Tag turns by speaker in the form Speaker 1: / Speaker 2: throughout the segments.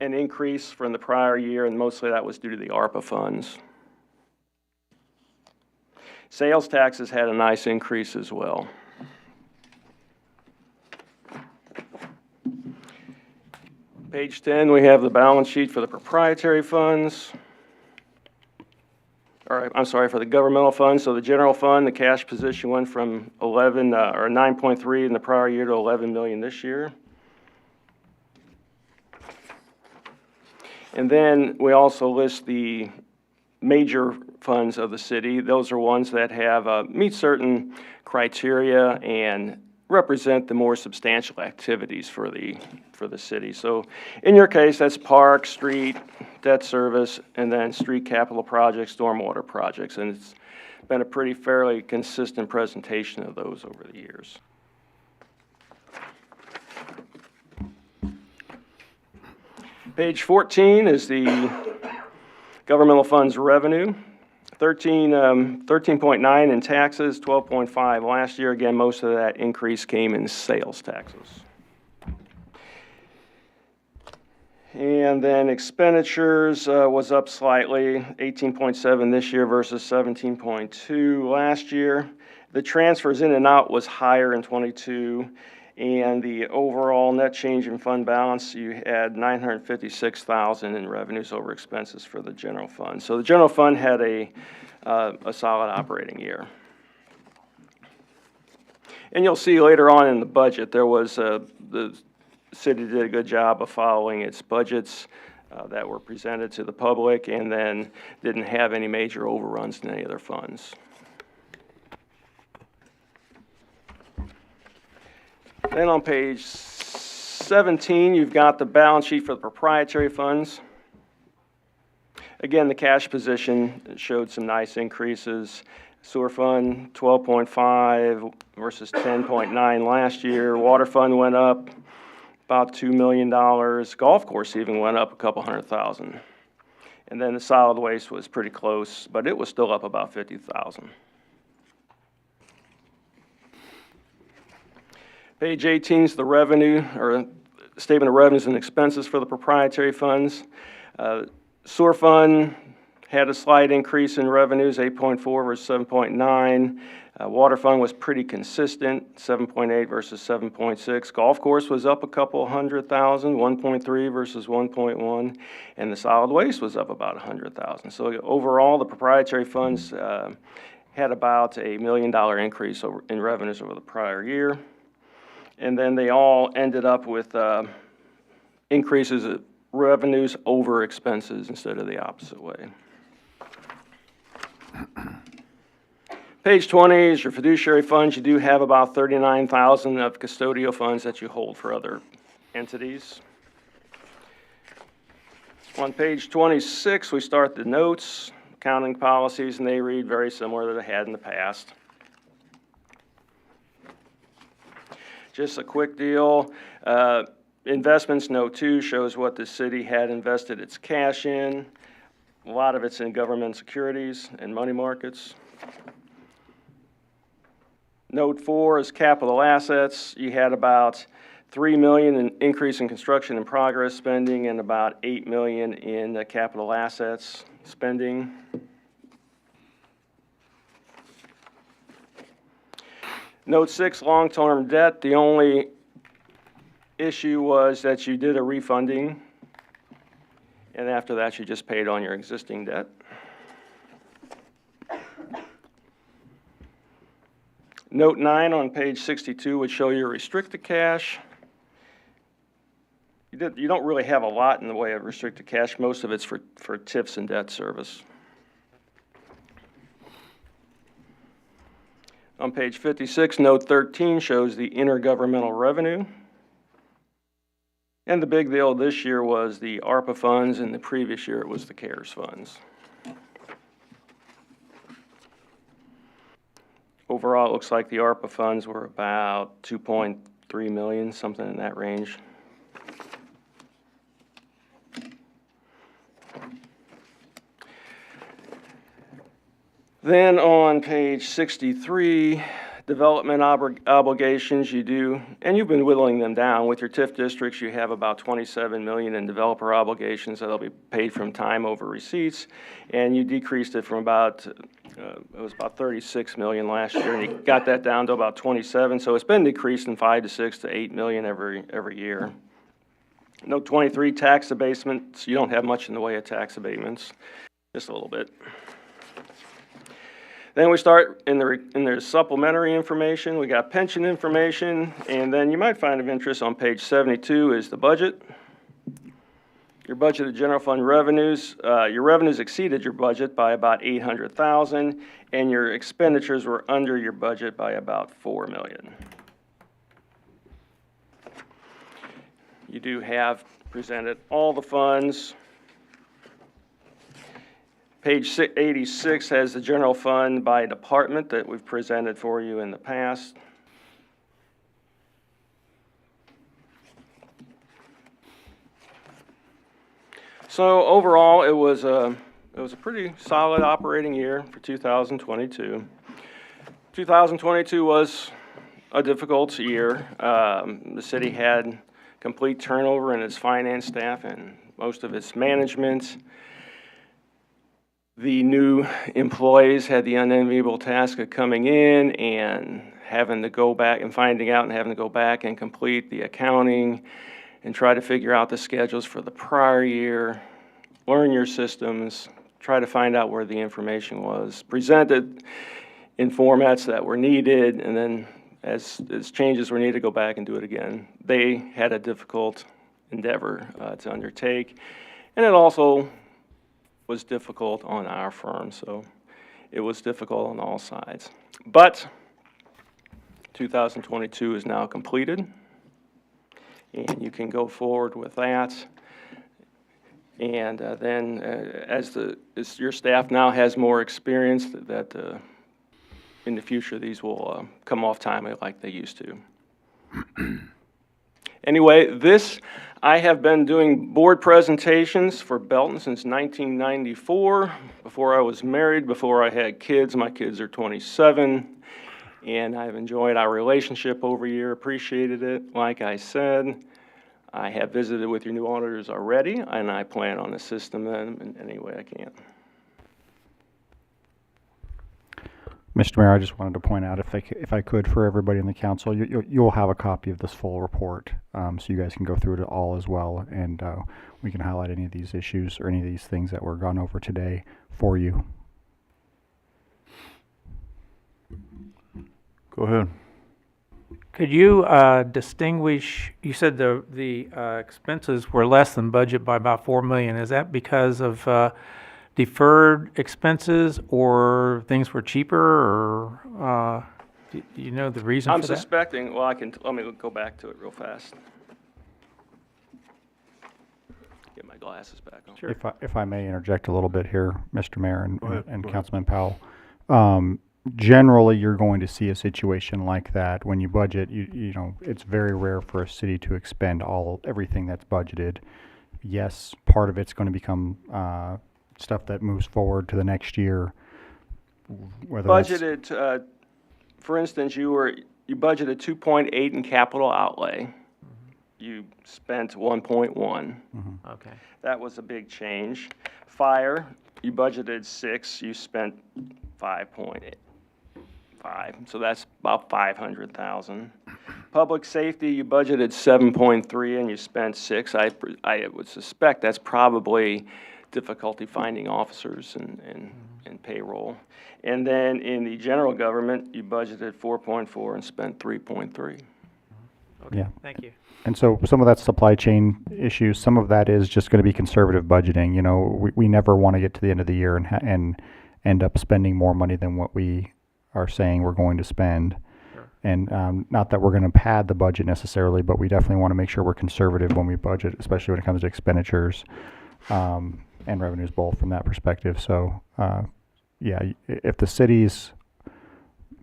Speaker 1: an increase from the prior year, and mostly that was due to the ARPA funds. Sales taxes had a nice increase as well. Page 10, we have the balance sheet for the proprietary funds. All right, I'm sorry, for the governmental funds. So the general fund, the cash position went from 9.3 in the prior year to 11 million this year. And then we also list the major funds of the city. Those are ones that have meet certain criteria and represent the more substantial activities for the city. So in your case, that's park, street, debt service, and then street capital projects, stormwater projects. And it's been a pretty fairly consistent presentation of those over the years. Page 14 is the governmental funds revenue. 13.9 in taxes, 12.5 last year. Again, most of that increase came in sales taxes. And then expenditures was up slightly, 18.7 this year versus 17.2 last year. The transfers in and out was higher in '22, and the overall net change in fund balance, you had $956,000 in revenues over expenses for the general fund. So the general fund had a solid operating year. And you'll see later on in the budget, there was the city did a good job of following its budgets that were presented to the public, and then didn't have any major overruns in any of their funds. Then on page 17, you've got the balance sheet for the proprietary funds. Again, the cash position showed some nice increases. Sewer fund, 12.5 versus 10.9 last year. Water fund went up about $2 million. Golf course even went up a couple $100,000. And then the solid waste was pretty close, but it was still up about $50,000. Page 18 is the revenue, or statement of revenues and expenses for the proprietary funds. Sewer fund had a slight increase in revenues, 8.4 versus 7.9. Water fund was pretty consistent, 7.8 versus 7.6. Golf course was up a couple $100,000, 1.3 versus 1.1. And the solid waste was up about $100,000. So overall, the proprietary funds had about $1 million increase in revenues over the prior year. And then they all ended up with increases of revenues over expenses instead of the opposite way. Page 20 is your fiduciary funds. You do have about $39,000 of custodial funds that you hold for other entities. On page 26, we start the notes, accounting policies, and they read very similar to they had in the past. Just a quick deal. Investments note 2 shows what the city had invested its cash in. A lot of it's in government securities and money markets. Note 4 is capital assets. You had about $3 million in increase in construction in progress spending and about $8 million in capital assets spending. Note 6, long-term debt. The only issue was that you did a refunding, and after that you just paid on your existing debt. Note 9 on page 62 would show your restricted cash. You don't really have a lot in the way of restricted cash. Most of it's for TIFs and debt service. On page 56, note 13 shows the intergovernmental revenue. And the big deal this year was the ARPA funds, and the previous year it was the CARES funds. Overall, it looks like the ARPA funds were about 2.3 million, something in that range. Then on page 63, development obligations you do, and you've been whittling them down. With your TIF districts, you have about 27 million in developer obligations that'll be paid from time over receipts, and you decreased it from about, it was about 36 million last year, and you got that down to about 27, so it's been decreased in 5 to 6 to 8 million every year. No 23 tax abatements, you don't have much in the way of tax abatements, just a little bit. Then we start in the supplementary information. We got pension information, and then you might find of interest on page 72 is the budget. Your budgeted general fund revenues, your revenues exceeded your budget by about 800,000, and your expenditures were under your budget by about 4 million. You do have presented all the funds. Page 86 has the general fund by department that we've presented for you in the past. So overall, it was a pretty solid operating year for 2022. 2022 was a difficult year. The city had complete turnover in its finance staff and most of its management. The new employees had the unenviable task of coming in and having to go back and finding out and having to go back and complete the accounting and try to figure out the schedules for the prior year, learn your systems, try to find out where the information was, present it in formats that were needed, and then as changes were needed, go back and do it again. They had a difficult endeavor to undertake, and it also was difficult on our firm, so it was difficult on all sides. But 2022 is now completed, and you can go forward with that. And then as your staff now has more experience, that in the future these will come off timely like they used to. Anyway, I have been doing board presentations for Belton since 1994, before I was married, before I had kids. My kids are 27, and I've enjoyed our relationship over a year, appreciated it. Like I said, I have visited with your new auditors already, and I plan on assisting them in any way I can.
Speaker 2: Mr. Mayor, I just wanted to point out, if I could, for everybody in the council, you'll have a copy of this full report, so you guys can go through it all as well, and we can highlight any of these issues or any of these things that were gone over today for you.
Speaker 3: Go ahead.
Speaker 4: Could you distinguish, you said the expenses were less than budget by about 4 million. Is that because of deferred expenses or things were cheaper, or do you know the reason
Speaker 1: I'm
Speaker 4: for that?
Speaker 1: suspecting, well, let me go back to it real fast. Get my glasses back on.
Speaker 4: Sure.
Speaker 2: If I may interject a little bit here, Mr. Mayor and
Speaker 3: Go ahead.
Speaker 2: Councilman Powell. Generally, you're going to see a situation like that when you budget. You know, it's very rare for a city to expend everything that's budgeted. Yes, part of it's going to become stuff that moves forward to the next year. Whether
Speaker 1: Budgeted, for instance, you budgeted 2.8 in capital outlay. You spent 1.1.
Speaker 4: Okay.
Speaker 1: That was a big change. Fire, you budgeted 6, you spent 5.5, so that's about 500,000. Public safety, you budgeted 7.3 and you spent 6. I would suspect that's probably difficulty finding officers and payroll. And then in the general government, you budgeted 4.4 and spent 3.3.
Speaker 4: Okay.
Speaker 2: Yeah.
Speaker 4: Thank you.
Speaker 2: And so some of that's supply chain issues. Some of that is just going to be conservative budgeting. You know, we never want to get to the end of the year and end up spending more money than what we are saying we're going to spend.
Speaker 4: Sure.
Speaker 2: And not that we're going to pad the budget necessarily, but we definitely want to make sure we're conservative when we budget, especially when it comes to expenditures and revenues both from that perspective. So, yeah, if the city's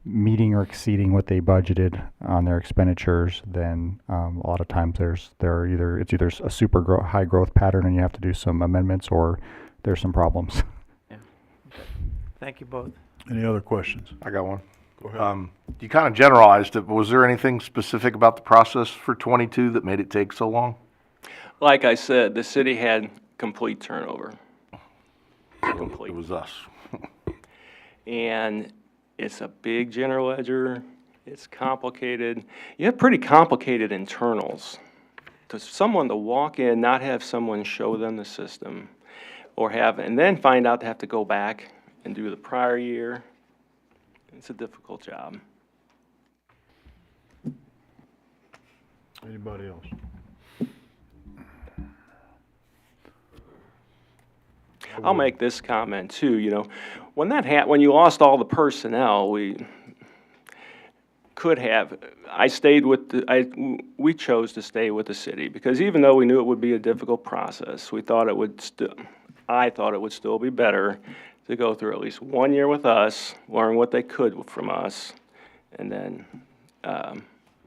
Speaker 2: meeting or exceeding what they budgeted on their expenditures, then a lot of times it's either a super high growth pattern and you have to do some amendments, or there's some problems.
Speaker 4: Yeah. Okay. Thank you both.
Speaker 3: Any other questions?
Speaker 5: I got one. You kind of generalized it, but was there anything specific about the process for 22 that made it take so long?
Speaker 1: Like I said, the city had complete turnover. Complete.
Speaker 5: It was us.
Speaker 1: And it's a big general ledger. It's complicated. You have pretty complicated internals. To someone to walk in, not have someone show them the system, or have, and then find out they have to go back and do the prior year. It's a difficult job.
Speaker 3: Anybody else?
Speaker 1: I'll make this comment too, you know, when when you lost all the personnel, we chose to stay with the city, because even though we knew it would be a difficult process, I thought it would still be better to go through at least 1 year with us, learn what they could from us, and then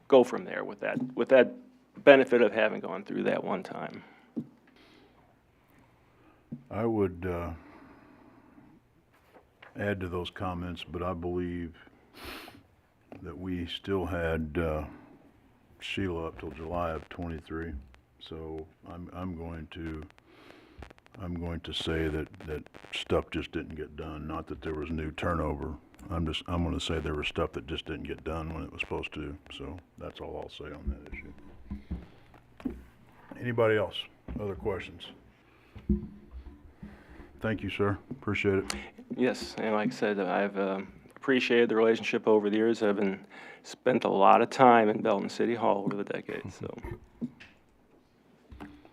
Speaker 1: go from there with that benefit of having gone through that one time.
Speaker 3: I would add to those comments, but I believe that we still had Sheila up till July of '23. So I'm going to say that stuff just didn't get done. Not that there was new turnover. I'm going to say there was stuff that just didn't get done when it was supposed to. So that's all I'll say on that issue. Anybody else? Other questions? Thank you, sir. Appreciate it.
Speaker 1: Yes, and like I said, I've appreciated the relationship over the years. I've spent a lot of time in Belton City Hall over the decades, so.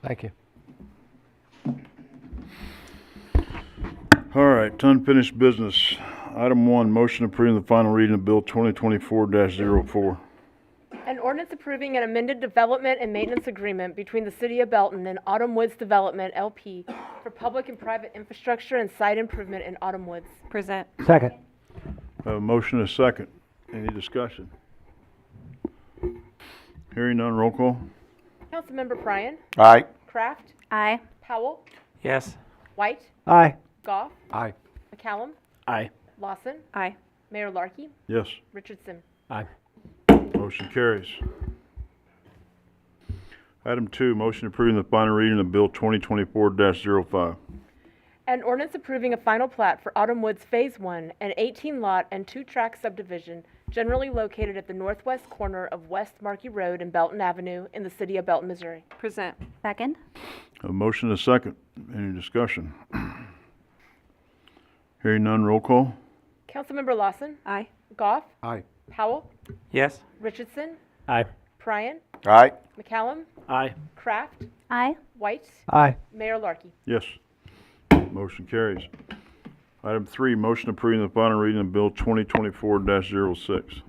Speaker 2: Thank you.
Speaker 3: All right, unfinished business. Item 1, motion approving the final reading of Bill 2024-04.
Speaker 6: An ordinance approving an amended development and maintenance agreement between the City of Belton and Autumn Woods Development, LP, for public and private infrastructure and site improvement in Autumn Woods.
Speaker 7: Present.
Speaker 2: Second.
Speaker 3: I have a motion and a second. Any discussion? Hearing none, roll call.
Speaker 6: Councilmember Bryan,
Speaker 5: Aye.
Speaker 6: Kraft,
Speaker 7: Aye.
Speaker 6: Powell,
Speaker 4: Yes.
Speaker 6: White,
Speaker 2: Aye.
Speaker 6: Goff,
Speaker 5: Aye.
Speaker 6: McCallum,
Speaker 4: Aye.
Speaker 6: Lawson,
Speaker 7: Aye.
Speaker 6: Mayor Larkey,
Speaker 3: Yes.
Speaker 6: Richardson.
Speaker 4: Aye.
Speaker 3: Motion carries. Item 2, motion approving the final reading of Bill 2024-05.
Speaker 6: An ordinance approving a final plat for Autumn Woods Phase 1, an 18-lot and 2-tract subdivision generally located at the northwest corner of West Markey Road and Belton Avenue in the city of Belton, Missouri.
Speaker 7: Present. Second.
Speaker 3: A motion and a second. Any discussion? Hearing none, roll call.
Speaker 6: Councilmember Lawson,
Speaker 7: Aye.
Speaker 6: Goff,
Speaker 5: Aye.
Speaker 6: Powell,
Speaker 4: Yes.
Speaker 6: Richardson,
Speaker 4: Aye.
Speaker 6: Pryan,
Speaker 5: Aye.
Speaker 6: McCallum,
Speaker 4: Aye.
Speaker 6: Kraft,
Speaker 7: Aye.
Speaker 6: White,
Speaker 2: Aye.
Speaker 6: Mayor Larkey.
Speaker 3: Yes. Motion carries. Item 3, motion approving the final reading of Bill 2024-06.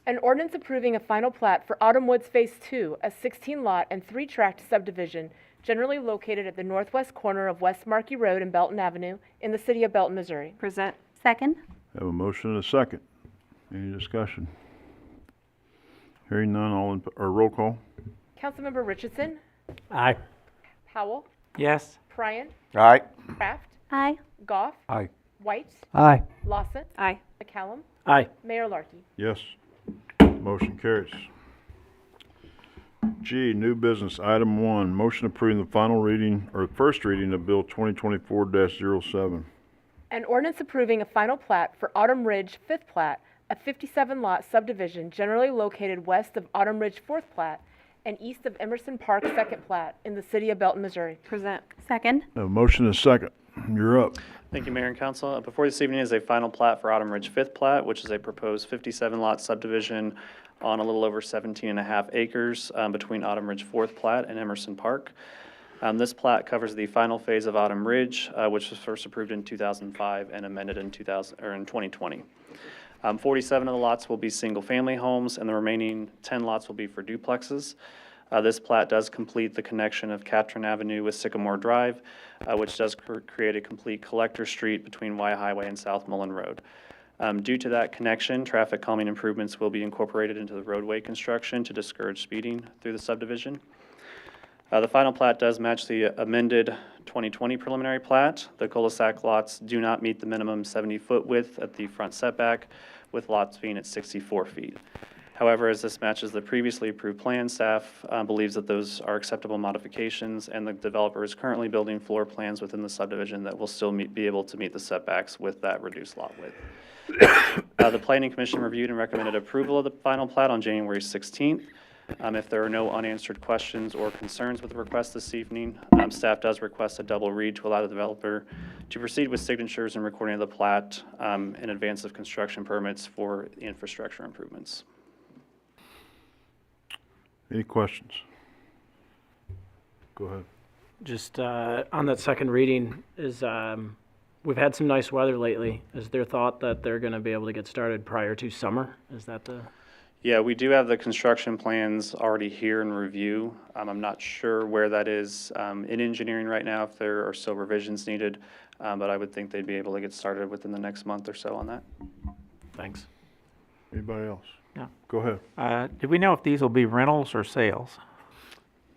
Speaker 6: An ordinance approving a final plat for Autumn Woods Phase 2, a 16-lot and 3-tract subdivision generally located at the northwest corner of West Markey Road and Belton Avenue in the city of Belton, Missouri.
Speaker 7: Present. Second.
Speaker 3: I have a motion and a second. Any discussion? Hearing none, roll call.
Speaker 6: Councilmember Richardson,
Speaker 4: Aye.
Speaker 6: Powell,
Speaker 4: Yes.
Speaker 6: Pryan,
Speaker 5: Aye.
Speaker 6: Kraft,
Speaker 7: Aye.
Speaker 6: Goff,
Speaker 5: Aye.
Speaker 6: White,
Speaker 2: Aye.
Speaker 6: Lawson,
Speaker 7: Aye.
Speaker 6: McCallum,
Speaker 4: Aye.
Speaker 6: Mayor Larkey.
Speaker 3: Yes. Motion carries. G, new business. Item 1, motion approving the final reading, or first reading of Bill 2024-07.
Speaker 6: An ordinance approving a final plat for Autumn Ridge 5th Plat, a 57-lot subdivision generally located west of Autumn Ridge 4th Plat and east of Emerson Park 2nd Plat in the city of Belton, Missouri.
Speaker 7: Present. Second.
Speaker 3: I have a motion and a second. You're up.
Speaker 8: Thank you, Mayor and Council. Before this evening is a final plat for Autumn Ridge 5th Plat, which is a proposed 57-lot subdivision on a little over 17.5 acres between Autumn Ridge 4th Plat and Emerson Park. This plat covers the final phase of Autumn Ridge, which was first approved in 2005 and amended in 2020. 47 of the lots will be single-family homes, and the remaining 10 lots will be for duplexes. This plat does complete the connection of Catron Avenue with Sycamore Drive, which does create a complete collector street between Y Highway and South Mullen Road. Due to that connection, traffic calming improvements will be incorporated into the roadway construction to discourage speeding through the subdivision. The final plat does match the amended 2020 preliminary plat. The cul-de-sac lots do not meet the minimum 70-foot width at the front setback, with lots being at 64 feet. However, as this matches the previously approved plan, staff believes that those are acceptable modifications, and the developer is currently building floor plans within the subdivision that will still be able to meet the setbacks with that reduced lot width. The Planning Commission reviewed and recommended approval of the final plat on January 16th. If there are no unanswered questions or concerns with the request this evening, staff does request a double read to allow the developer to proceed with signatures and recording of the plat in advance of construction permits for the infrastructure improvements.
Speaker 3: Any questions? Go ahead.
Speaker 9: Just on that second reading, we've had some nice weather lately. Is there thought that they're going to be able to get started prior to summer? Is that the?
Speaker 8: Yeah, we do have the construction plans already here in review. I'm not sure where that is in engineering right now, if there are still revisions needed, but I would think they'd be able to get started within the next month or so on that.
Speaker 9: Thanks.
Speaker 3: Anybody else?
Speaker 4: No.
Speaker 3: Go ahead.
Speaker 4: Do we know if these will be rentals or sales?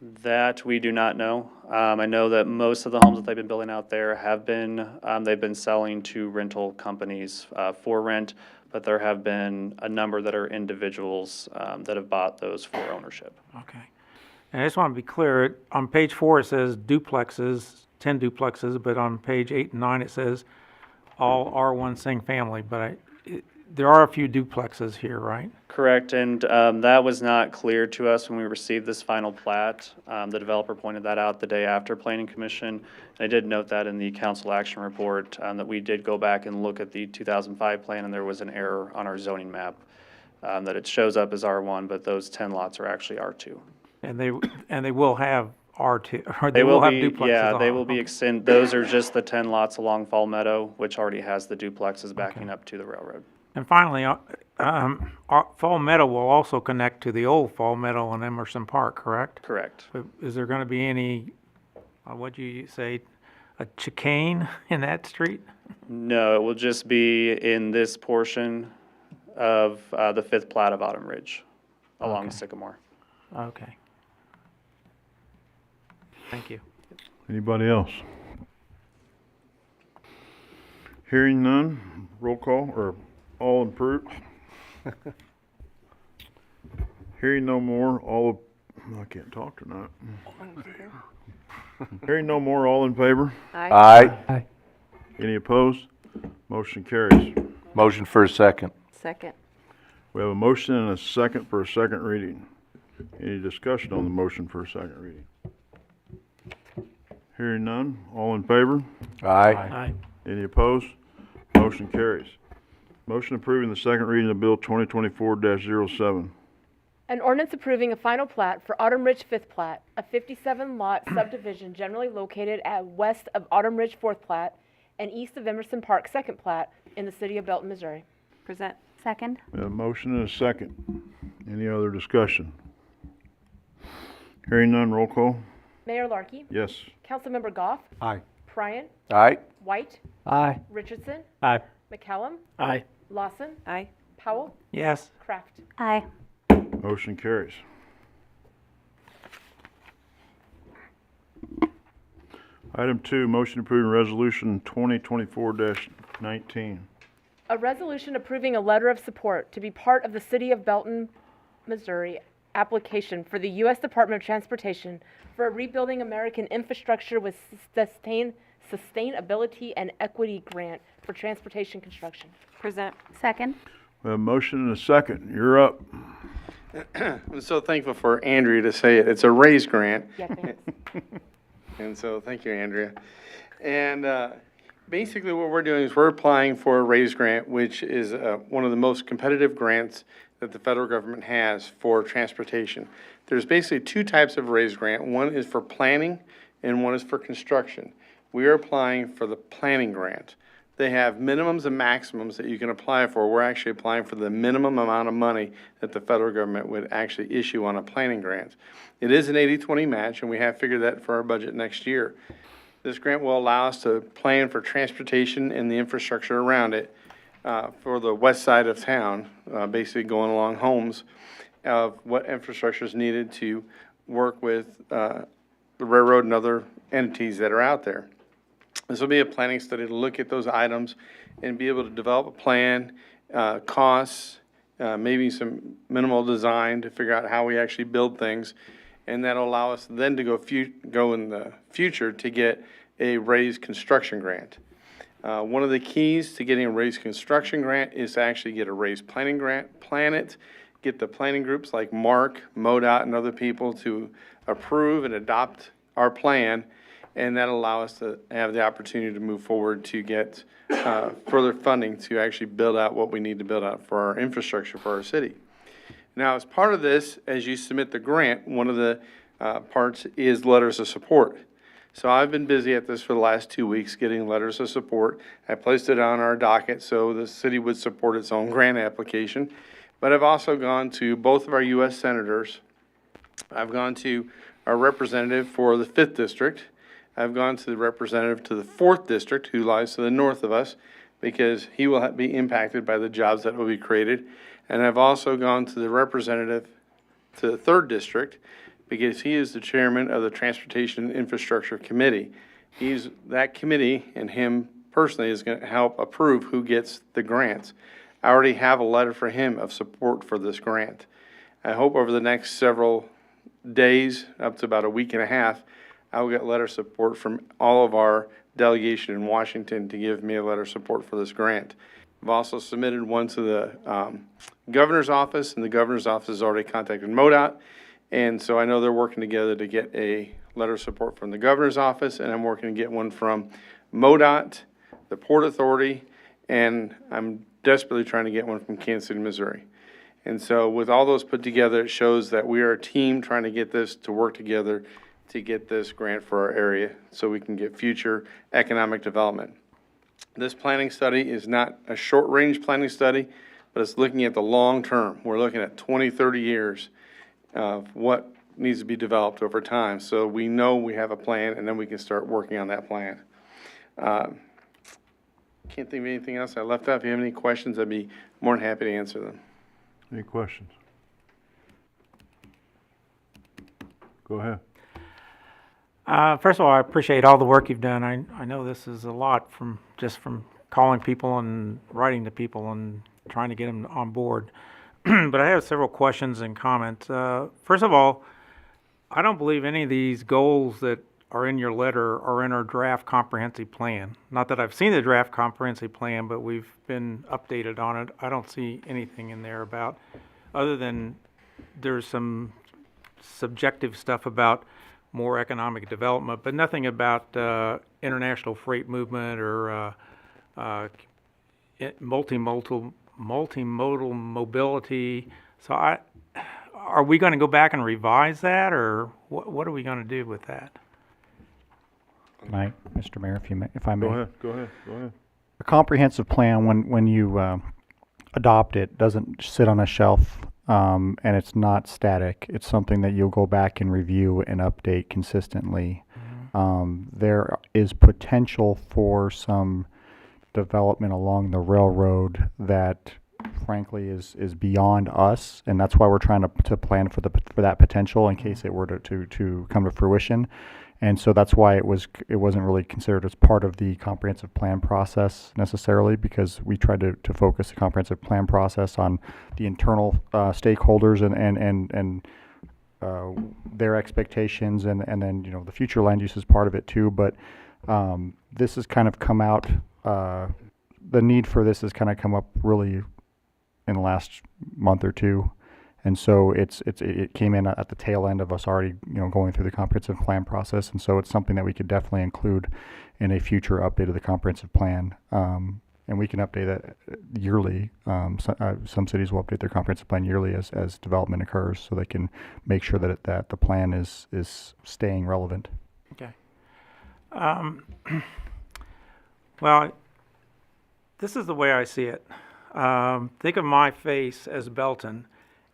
Speaker 8: That we do not know. I know that most of the homes that they've been building out there have been, they've been selling to rental companies for rent, but there have been a number that are individuals that have bought those for ownership.
Speaker 4: Okay. And I just want to be clear, on page 4 it says duplexes, 10 duplexes, but on page 8 and 9 it says all R1 single family, but there are a few duplexes here, right?
Speaker 8: Correct, and that was not clear to us when we received this final plat. The developer pointed that out the day after Planning Commission. And I did note that in the council action report, that we did go back and look at the 2005 plan, and there was an error on our zoning map, that it shows up as R1, but those 10 lots are actually R2.
Speaker 4: And they will have R2, or
Speaker 8: They will
Speaker 4: have
Speaker 8: be,
Speaker 4: duplexes
Speaker 8: yeah, they
Speaker 4: on
Speaker 8: will
Speaker 4: them.
Speaker 8: be those are just the 10 lots along Fall Meadow, which already has the duplexes backing up to the railroad.
Speaker 4: And finally, Fall Meadow will also connect to the old Fall Meadow on Emerson Park, correct?
Speaker 8: Correct.
Speaker 4: But is there going to be any, what'd you say, a chicane in that street?
Speaker 8: No, it will just be in this portion of the 5th plat of Autumn Ridge along
Speaker 4: Okay.
Speaker 8: Sycamore.
Speaker 4: Okay. Thank you.
Speaker 3: Anybody else? Hearing none, roll call, or all approved? Hearing no more, I can't talk tonight. Hearing no more, all in favor?
Speaker 5: Aye.
Speaker 3: Any opposed? Motion carries.
Speaker 5: Motion for a second.
Speaker 6: Second.
Speaker 3: We have a motion and a second for a second reading. Any discussion on the motion for a second reading? Hearing none, all in favor?
Speaker 5: Aye.
Speaker 9: Aye.
Speaker 3: Any opposed? Motion carries. Motion approving the second reading of Bill 2024-07.
Speaker 6: An ordinance approving a final plat for Autumn Ridge 5th Plat, a 57-lot subdivision generally located at west of Autumn Ridge 4th Plat and east of Emerson Park 2nd Plat in the city of Belton, Missouri.
Speaker 7: Present. Second.
Speaker 3: We have a motion and a second. Any other discussion? Hearing none, roll call.
Speaker 6: Mayor Larkey,
Speaker 3: Yes.
Speaker 6: Councilmember Goff,
Speaker 5: Aye.
Speaker 6: Pryan,
Speaker 5: Aye.
Speaker 6: White,
Speaker 9: Aye.
Speaker 6: Richardson,
Speaker 9: Aye.
Speaker 6: McCallum,
Speaker 9: Aye.
Speaker 6: Lawson. Aye. Powell,
Speaker 4: Yes.
Speaker 6: Kraft.
Speaker 7: Aye.
Speaker 3: Motion carries. Item 2, motion approving resolution 2024-19.
Speaker 6: A resolution approving a letter of support to be part of the City of Belton, Missouri application for the U.S. Department of Transportation for a Rebuilding American Infrastructure with Sustainability and Equity Grant for Transportation Construction. Present.
Speaker 7: Second.
Speaker 3: We have a motion and a second. You're up.
Speaker 10: I'm so thankful for Andrea to say it. It's a raise grant.
Speaker 6: Yeah, thanks.
Speaker 10: And so, thank you, Andrea. And basically what we're doing is we're applying for a raise grant, which is one of the most competitive grants that the federal government has for transportation. There's basically two types of raise grant. One is for planning and one is for construction. We are applying for the planning grant. They have minimums and maximums that you can apply for. We're actually applying for the minimum amount of money that the federal government would actually issue on a planning grant. It is an 80-20 match, and we have figured that for our budget next year. This grant will allow us to plan for transportation and the infrastructure around it for the west side of town, basically going along homes, of what infrastructure is needed to work with the railroad and other entities that are out there. This will be a planning study to look at those items and be able to develop a plan costs, maybe some minimal design to figure out how we actually build things. And that'll allow us then to go in the future to get a raised construction grant. One of the keys to getting a raised construction grant is to actually get a raised planning grant, plan it, get the planning groups like Mark, MoDOT, and other people to approve and adopt our plan, and that'll allow us to have the opportunity to move forward to get further funding to actually build out what we need to build out for our infrastructure for our city. Now, as part of this, as you submit the grant, one of the parts is letters of support. So I've been busy at this for the last 2 weeks, getting letters of support. I placed it on our docket so the city would support its own grant application. But I've also gone to both of our U.S. senators. I've gone to our representative for the 5th District. I've gone to the representative to the 4th District, who lies to the north of us, because he will be impacted by the jobs that will be created. And I've also gone to the representative to the 3rd District, because he is the chairman of the Transportation and Infrastructure Committee. That committee, and him personally, is going to help approve who gets the grants. I already have a letter for him of support for this grant. I hope over the next several days, up to about a week and a half, I will get letter support from all of our delegation in Washington to give me a letter of support for this grant. I've also submitted one to the governor's office, and the governor's office has already contacted MoDOT. And so I know they're working together to get a letter of support from the governor's office, and I'm working to get one from MoDOT, the Port Authority, and I'm desperately trying to get one from Kansas City, Missouri. And so with all those put together, it shows that we are a team trying to get this to work together to get this grant for our area so we can get future economic development. This planning study is not a short-range planning study, but it's looking at the long term. We're looking at 20, 30 years of what needs to be developed over time. So we know we have a plan, and then we can start working on that plan. Can't think of anything else I left out. If you have any questions, I'd be more than happy to answer them.
Speaker 3: Any questions? Go ahead.
Speaker 4: First of all, I appreciate all the work you've done. I know this is a lot from calling people and writing to people and trying to get them on board. But I have several questions and comments. First of all, I don't believe any of these goals that are in your letter are in our draft comprehensive plan. Not that I've seen the draft comprehensive plan, but we've been updated on it. I don't see anything in there about, other than there's some subjective stuff about more economic development, but nothing about international freight movement or multimodal mobility. So are we going to go back and revise that, or what are we going to do with that?
Speaker 2: Mr. Mayor, if I may.
Speaker 3: Go ahead.
Speaker 2: A comprehensive plan, when you adopt it, doesn't sit on a shelf, and it's not static. It's something that you'll go back and review and update consistently. There is potential for some development along the railroad that frankly is beyond us, and that's why we're trying to plan for that potential in case it were to come to fruition. And so that's why it wasn't really considered as part of the comprehensive plan process necessarily, because we tried to focus the comprehensive plan process on the internal stakeholders and their expectations, and then the future land use is part of it too. But this has kind of come out. The need for this has kind of come up really in the last month or two. And so it came in at the tail end of us already, going through the comprehensive plan process. And so it's something that we could definitely include in a future update of the comprehensive plan. And we can update that yearly. Some cities will update their comprehensive plan yearly as development occurs, so they can make sure that the plan is staying relevant.
Speaker 4: Okay. Well, this is the way I see it. Think of my face as Belton.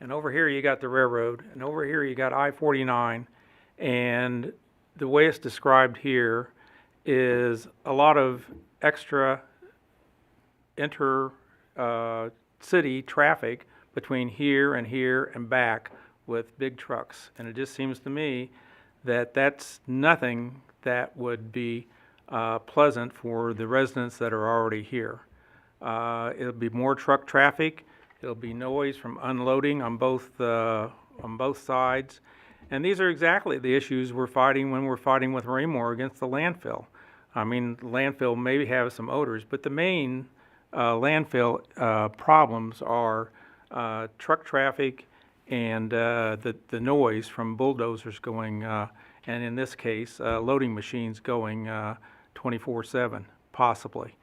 Speaker 4: And over here you got the railroad, and over here you got I-49, and the way it's described here is a lot of extra city traffic between here and back with big trucks. And it just seems to me that that's nothing that would be pleasant for the residents that are already here. It'll be more truck traffic. It'll be noise from unloading on both sides. And these are exactly the issues we're fighting when we're fighting with Raymore against the landfill. I mean, landfill maybe have some odors, but the main landfill problems are truck traffic and the noise from bulldozers going, and in this case, loading machines going 24/7, possibly.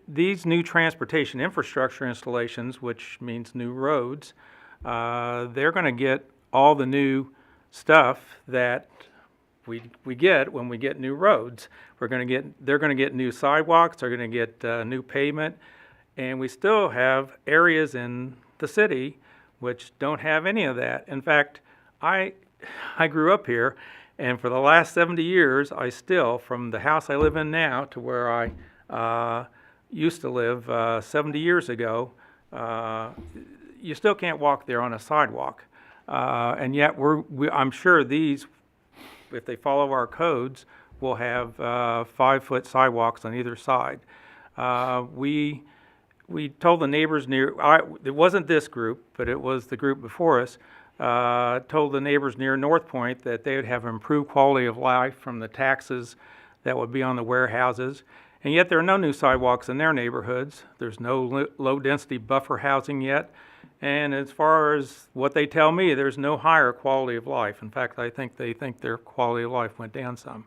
Speaker 4: These new transportation infrastructure installations, which means new roads, they're going to get all the new stuff that we get when we get new roads. They're going to get new sidewalks, they're going to get new pavement, and we still have areas in the city which don't have any of that. In fact, I grew up here, and for the last 70 years, I still, from the house I live in now to where I used to live 70 years ago, you still can't walk there on a sidewalk. And yet I'm sure these, if they follow our codes, will have 5-foot sidewalks on either side. We told the neighbors it wasn't this group, but it was the group before us, told the neighbors near North Point that they would have improved quality of life from the taxes that would be on the warehouses. And yet there are no new sidewalks in their neighborhoods. There's no low-density buffer housing yet. And as far as what they tell me, there's no higher quality of life. In fact, I think they think their quality of life went down some.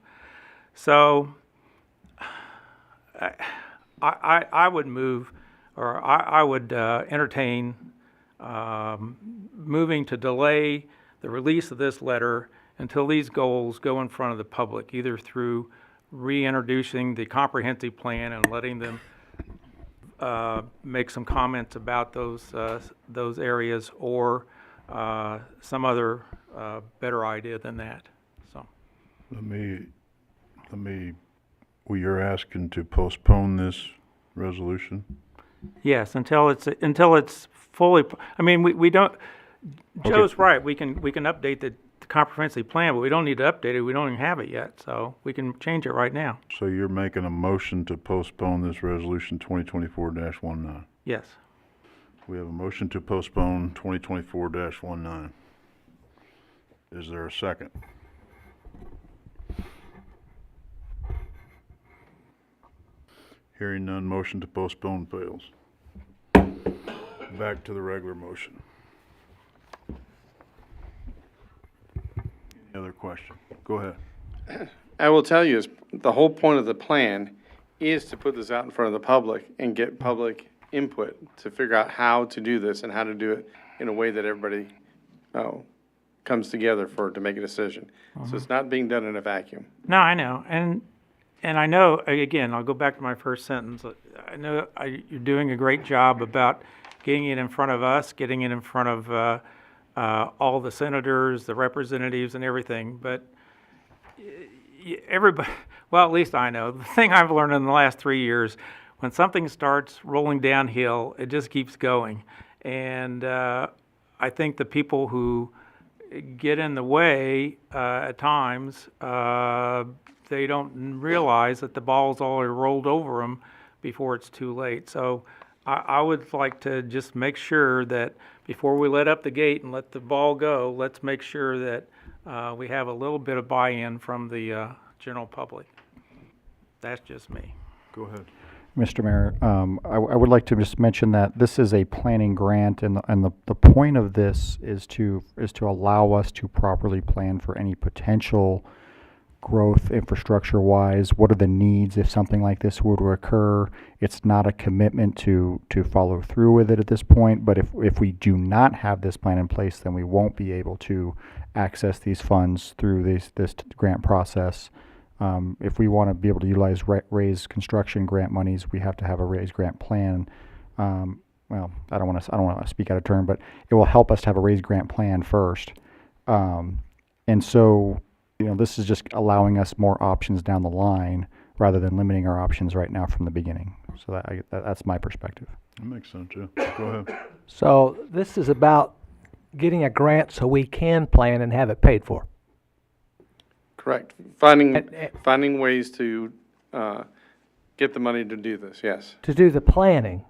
Speaker 4: So I would move, or I would entertain moving to delay the release of this letter until these goals go in front of the public, either through reintroducing the comprehensive plan and letting them make some comments about those areas, or some other better idea than that. So
Speaker 3: Let me, well, you're asking to postpone this resolution?
Speaker 4: yes, until it's fully. I mean, we don't. Joe's right. We can update the comprehensive plan, but we don't need to update it. We don't even have it yet, so we can change it right now.
Speaker 3: So you're making a motion to postpone this resolution 2024-19?
Speaker 4: Yes.
Speaker 3: We have a motion to postpone 2024-19. Is there a second? Hearing none, motion to postpone fails. Back to the regular motion. Any other question? Go ahead.
Speaker 10: I will tell you, is the whole point of the plan is to put this out in front of the public and get public input to figure out how to do this and how to do it in a way that everybody comes together to make a decision. So it's not being done in a vacuum.
Speaker 4: No, I know, and I know. Again, I'll go back to my first sentence. I know you're doing a great job about getting it in front of us, getting it in front of all the senators, the representatives, and everything. But everybody, well, at least I know. The thing I've learned in the last 3 years, when something starts rolling downhill, it just keeps going. And I think the people who get in the way at times, they don't realize that the ball's already rolled over them before it's too late. So I would like to just make sure that before we let up the gate and let the ball go, let's make sure that we have a little bit of buy-in from the general public. That's just me.
Speaker 3: Go ahead.
Speaker 2: Mr. Mayor, I would like to just mention that this is a planning grant, and the point of this is to allow us to properly plan for any potential growth infrastructure-wise. What are the needs if something like this were to occur? It's not a commitment to follow through with it at this point, but if we do not have this plan in place, then we won't be able to access these funds through this grant process. If we want to be able to utilize raise construction grant monies, we have to have a raise grant plan. Well, I don't want to speak out of turn, but it will help us to have a raise grant plan first. And so, this is just allowing us more options down the line rather than limiting our options right now from the beginning. So that's my perspective.
Speaker 3: That makes sense, yeah. Go ahead.
Speaker 11: So this is about getting a grant so we can plan and have it paid for.
Speaker 10: Correct. Finding ways to get the money to do this, yes.
Speaker 11: To do the planning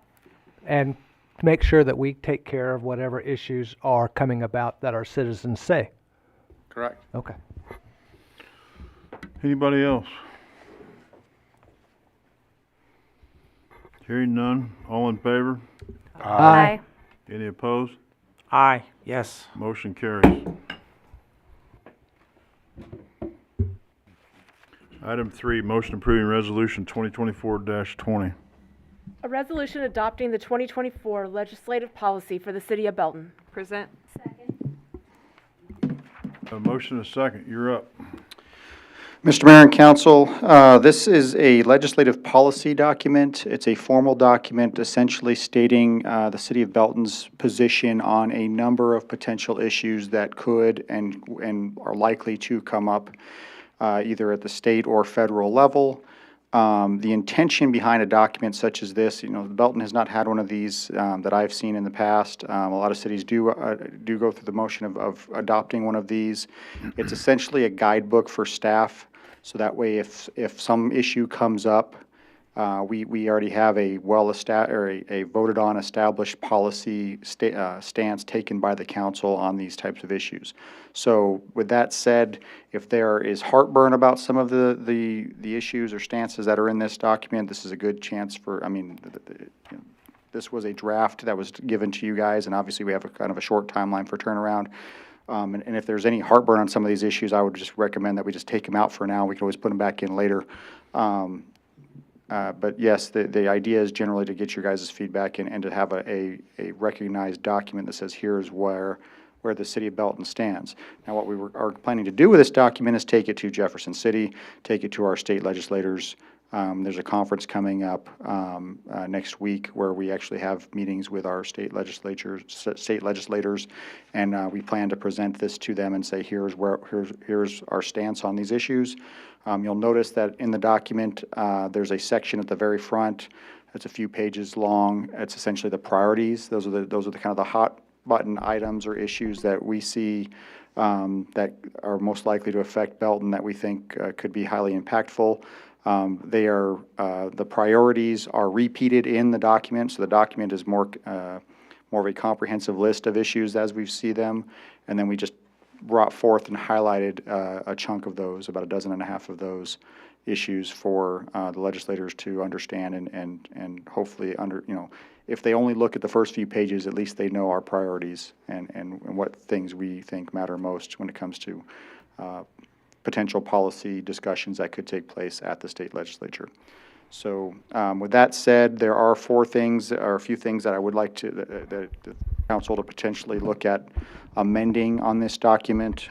Speaker 11: and make sure that we take care of whatever issues are coming about that our citizens say.
Speaker 10: Correct.
Speaker 11: Okay.
Speaker 3: Anybody else? Hearing none, all in favor?
Speaker 7: Aye.
Speaker 3: Any opposed?
Speaker 4: Aye, yes.
Speaker 3: Motion carries. Item 3, motion approving resolution 2024-20.
Speaker 6: A resolution adopting the 2024 legislative policy for the city of Belton. Present.
Speaker 3: A motion and a second, you're up.
Speaker 12: Mr. Mayor and Council, this is a legislative policy document. It's a formal document essentially stating the City of Belton's position on a number of potential issues that could and are likely to come up either at the state or federal level. The intention behind a document such as this, Belton has not had one of these that I've seen in the past. A lot of cities do go through the motion of adopting one of these. It's essentially a guidebook for staff. So that way, if some issue comes up, we already have a a voted on established policy stance taken by the council on these types of issues. So with that said, if there is heartburn about some of the issues or stances that are in this document, this is a good chance for, this was a draft that was given to you guys, and obviously we have a kind of a short timeline for turnaround. And if there's any heartburn on some of these issues, I would just recommend that we just take them out for now. We can always put them back in later. But yes, the idea is generally to get your guys' feedback and to have a recognized document that says here's where the City of Belton stands. Now, what we are planning to do with this document is take it to Jefferson City, take it to our state legislators. There's a conference coming up next week where we actually have meetings with our state legislators, and we plan to present this to them and say here's our stance on these issues. You'll notice that in the document there's a section at the very front that's a few pages long. It's essentially the priorities. Those are the kind of the hot button items or issues that we see that are most likely to affect Belton that we think could be highly impactful. The priorities are repeated in the document, so the document is more of a comprehensive list of issues as we see them, and then we just brought forth and highlighted a chunk of those, about 12 of those issues for the legislators to understand and hopefully if they only look at the first few pages, at least they know our priorities and what things we think matter most when it comes to potential policy discussions that could take place at the state legislature. So with that said, there are a few things that I would like the council to potentially look at amending on this document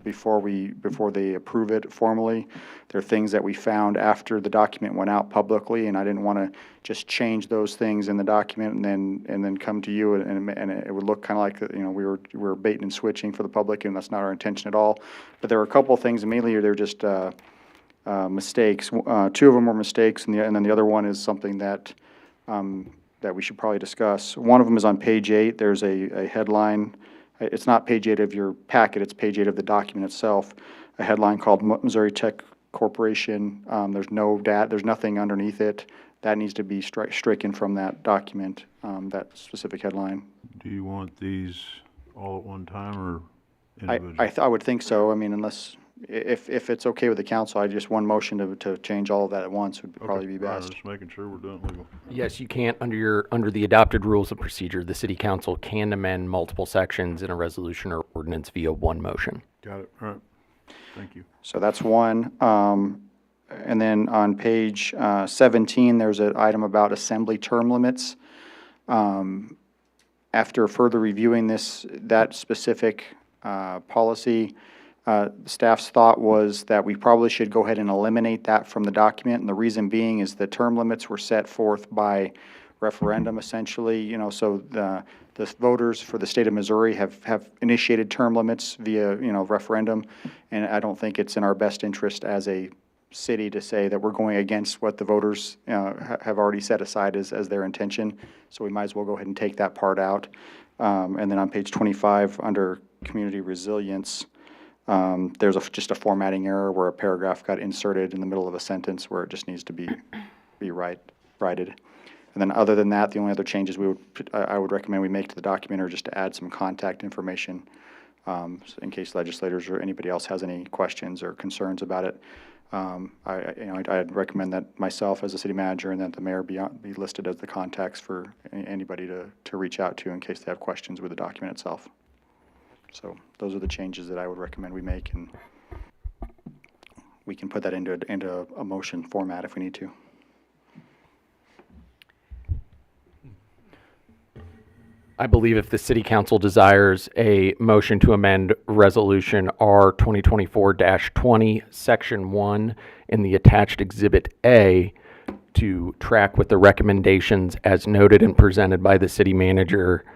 Speaker 12: before they approve it formally. There are things that we found after the document went out publicly, and I didn't want to just change those things in the document and then come to you and it would look kind of like we were baiting and switching for the public, and that's not our intention at all. But there were a couple of things, and mainly they're just mistakes. Two of them were mistakes, and then the other one is something that we should probably discuss. One of them is on page 8. There's a headline. It's not page 8 of your packet. It's page 8 of the document itself. A headline called Missouri Tech Corporation. There's nothing underneath it. That needs to be stricken from that document. That specific headline.
Speaker 3: Do you want these all at one time or individually?
Speaker 12: I would think so. Unless if it's okay with the council, just one motion to change all of that at once would probably be best.
Speaker 3: Right, just making sure we're doing it legal.
Speaker 13: Yes, you can't, under the adopted rules of procedure, the city council can amend multiple sections in a resolution or ordinance via one motion.
Speaker 3: Got it. All right. Thank you.
Speaker 12: So that's one. And then on page 17, there's an item about assembly term limits. After further reviewing that specific policy, staff's thought was that we probably should go ahead and eliminate that from the document, and the reason being is the term limits were set forth by referendum, essentially. So the voters for the state of Missouri have initiated term limits via referendum, and I don't think it's in our best interest as a city to say that we're going against what the voters have already set aside as their intention. So we might as well go ahead and take that part out. And then on page 25 under community resilience, there's just a formatting error where a paragraph got inserted in the middle of a sentence where it just needs to be be righted. And then other than that, the only other changes I would recommend we make to the document are just to add some contact information, so in case legislators or anybody else has any questions or concerns about it. I'd recommend that myself as a city manager and that the mayor be listed as the contacts for anybody to reach out to in case they have questions with the document itself. So those are the changes that I would recommend we make, and we can put that into a motion format if we need to.
Speaker 13: I believe if the city council desires a motion to amend Resolution R 2024-20, Section 1, in the attached Exhibit A to track with the recommendations as noted and presented by the city manager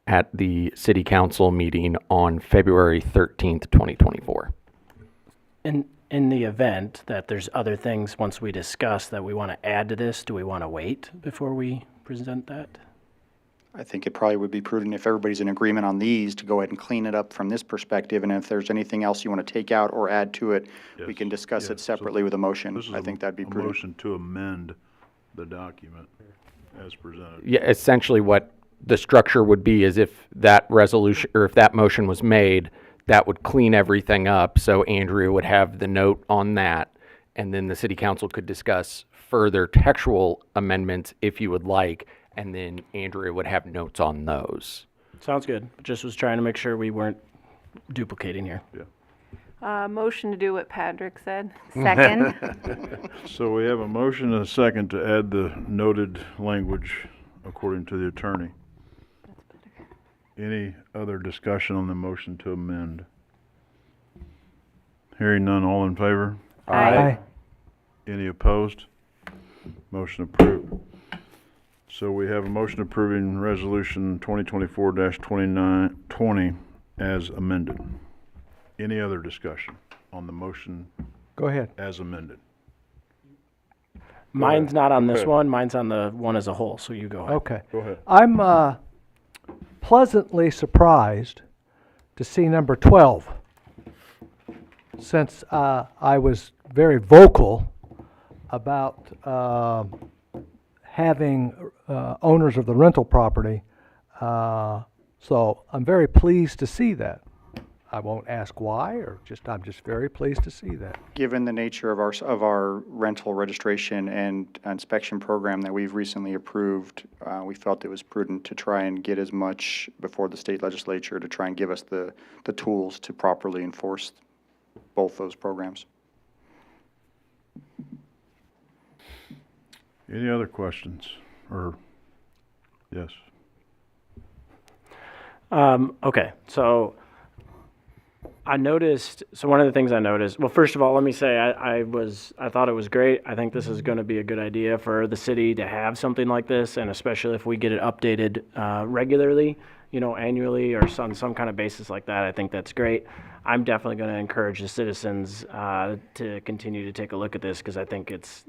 Speaker 13: at the city council meeting on February 13th, 2024.
Speaker 9: In the event that there's other things, once we discuss, that we want to add to this, do we want to wait before we present that?
Speaker 12: I think it probably would be prudent if everybody's in agreement on these to go ahead and clean it up from this perspective, and if there's anything else you want to take out or add to it, we can discuss it
Speaker 3: Yes.
Speaker 12: separately with a motion.
Speaker 3: This is
Speaker 12: I think that'd be
Speaker 3: a
Speaker 12: prudent.
Speaker 3: motion to amend the document as presented.
Speaker 13: Yeah, essentially what the structure would be is if that resolution, or if that motion was made, that would clean everything up, so Andrea would have the note on that, and then the city council could discuss further textual amendments if you would like, and then Andrea would have notes on those.
Speaker 9: Sounds good. Just was trying to make sure we weren't duplicating here.
Speaker 14: Motion to do what Patrick said.
Speaker 7: Second.
Speaker 3: So we have a motion and a second to add the noted language according to the attorney. Any other discussion on the motion to amend? Hearing none, all in favor?
Speaker 11: Aye.
Speaker 3: Any opposed? Motion approved. So we have a motion approving Resolution 2024-20 as amended. Any other discussion on the motion
Speaker 11: Go ahead.
Speaker 3: as amended?
Speaker 9: Mine's not on this
Speaker 3: Okay.
Speaker 9: one, mine's on the one as a whole, so you go ahead.
Speaker 11: Okay.
Speaker 3: Go ahead.
Speaker 11: I'm pleasantly surprised to see number 12, since I was very vocal about having owners of the rental property. So I'm very pleased to see that. I won't ask why, or I'm just very pleased to see that.
Speaker 12: Given the nature of our rental registration and inspection program that we've recently approved, we felt it was prudent to try and get as much before the state legislature to try and give us the tools to properly enforce both those programs.
Speaker 3: Any other questions? Or, yes?
Speaker 9: Okay, so one of the things I noticed, well, first of all, let me say, I thought it was great. I think this is going to be a good idea for the city to have something like this, and especially if we get it updated regularly, annually or on some kind of basis like that. I think that's great. I'm definitely going to encourage the citizens to continue to take a look at this, because I think it's,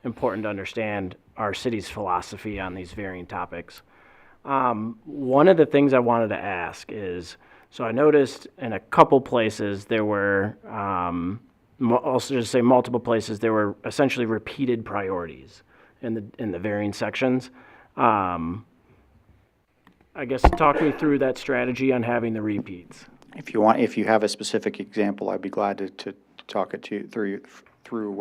Speaker 9: important to understand our city's philosophy on these varying topics. One of the things I wanted to ask is, so I noticed in a couple places there were, also just say multiple places, there were essentially repeated priorities in the varying sections. I guess talk me through that strategy on having the repeats.
Speaker 12: If you have a specific example, I'd be glad to talk it through.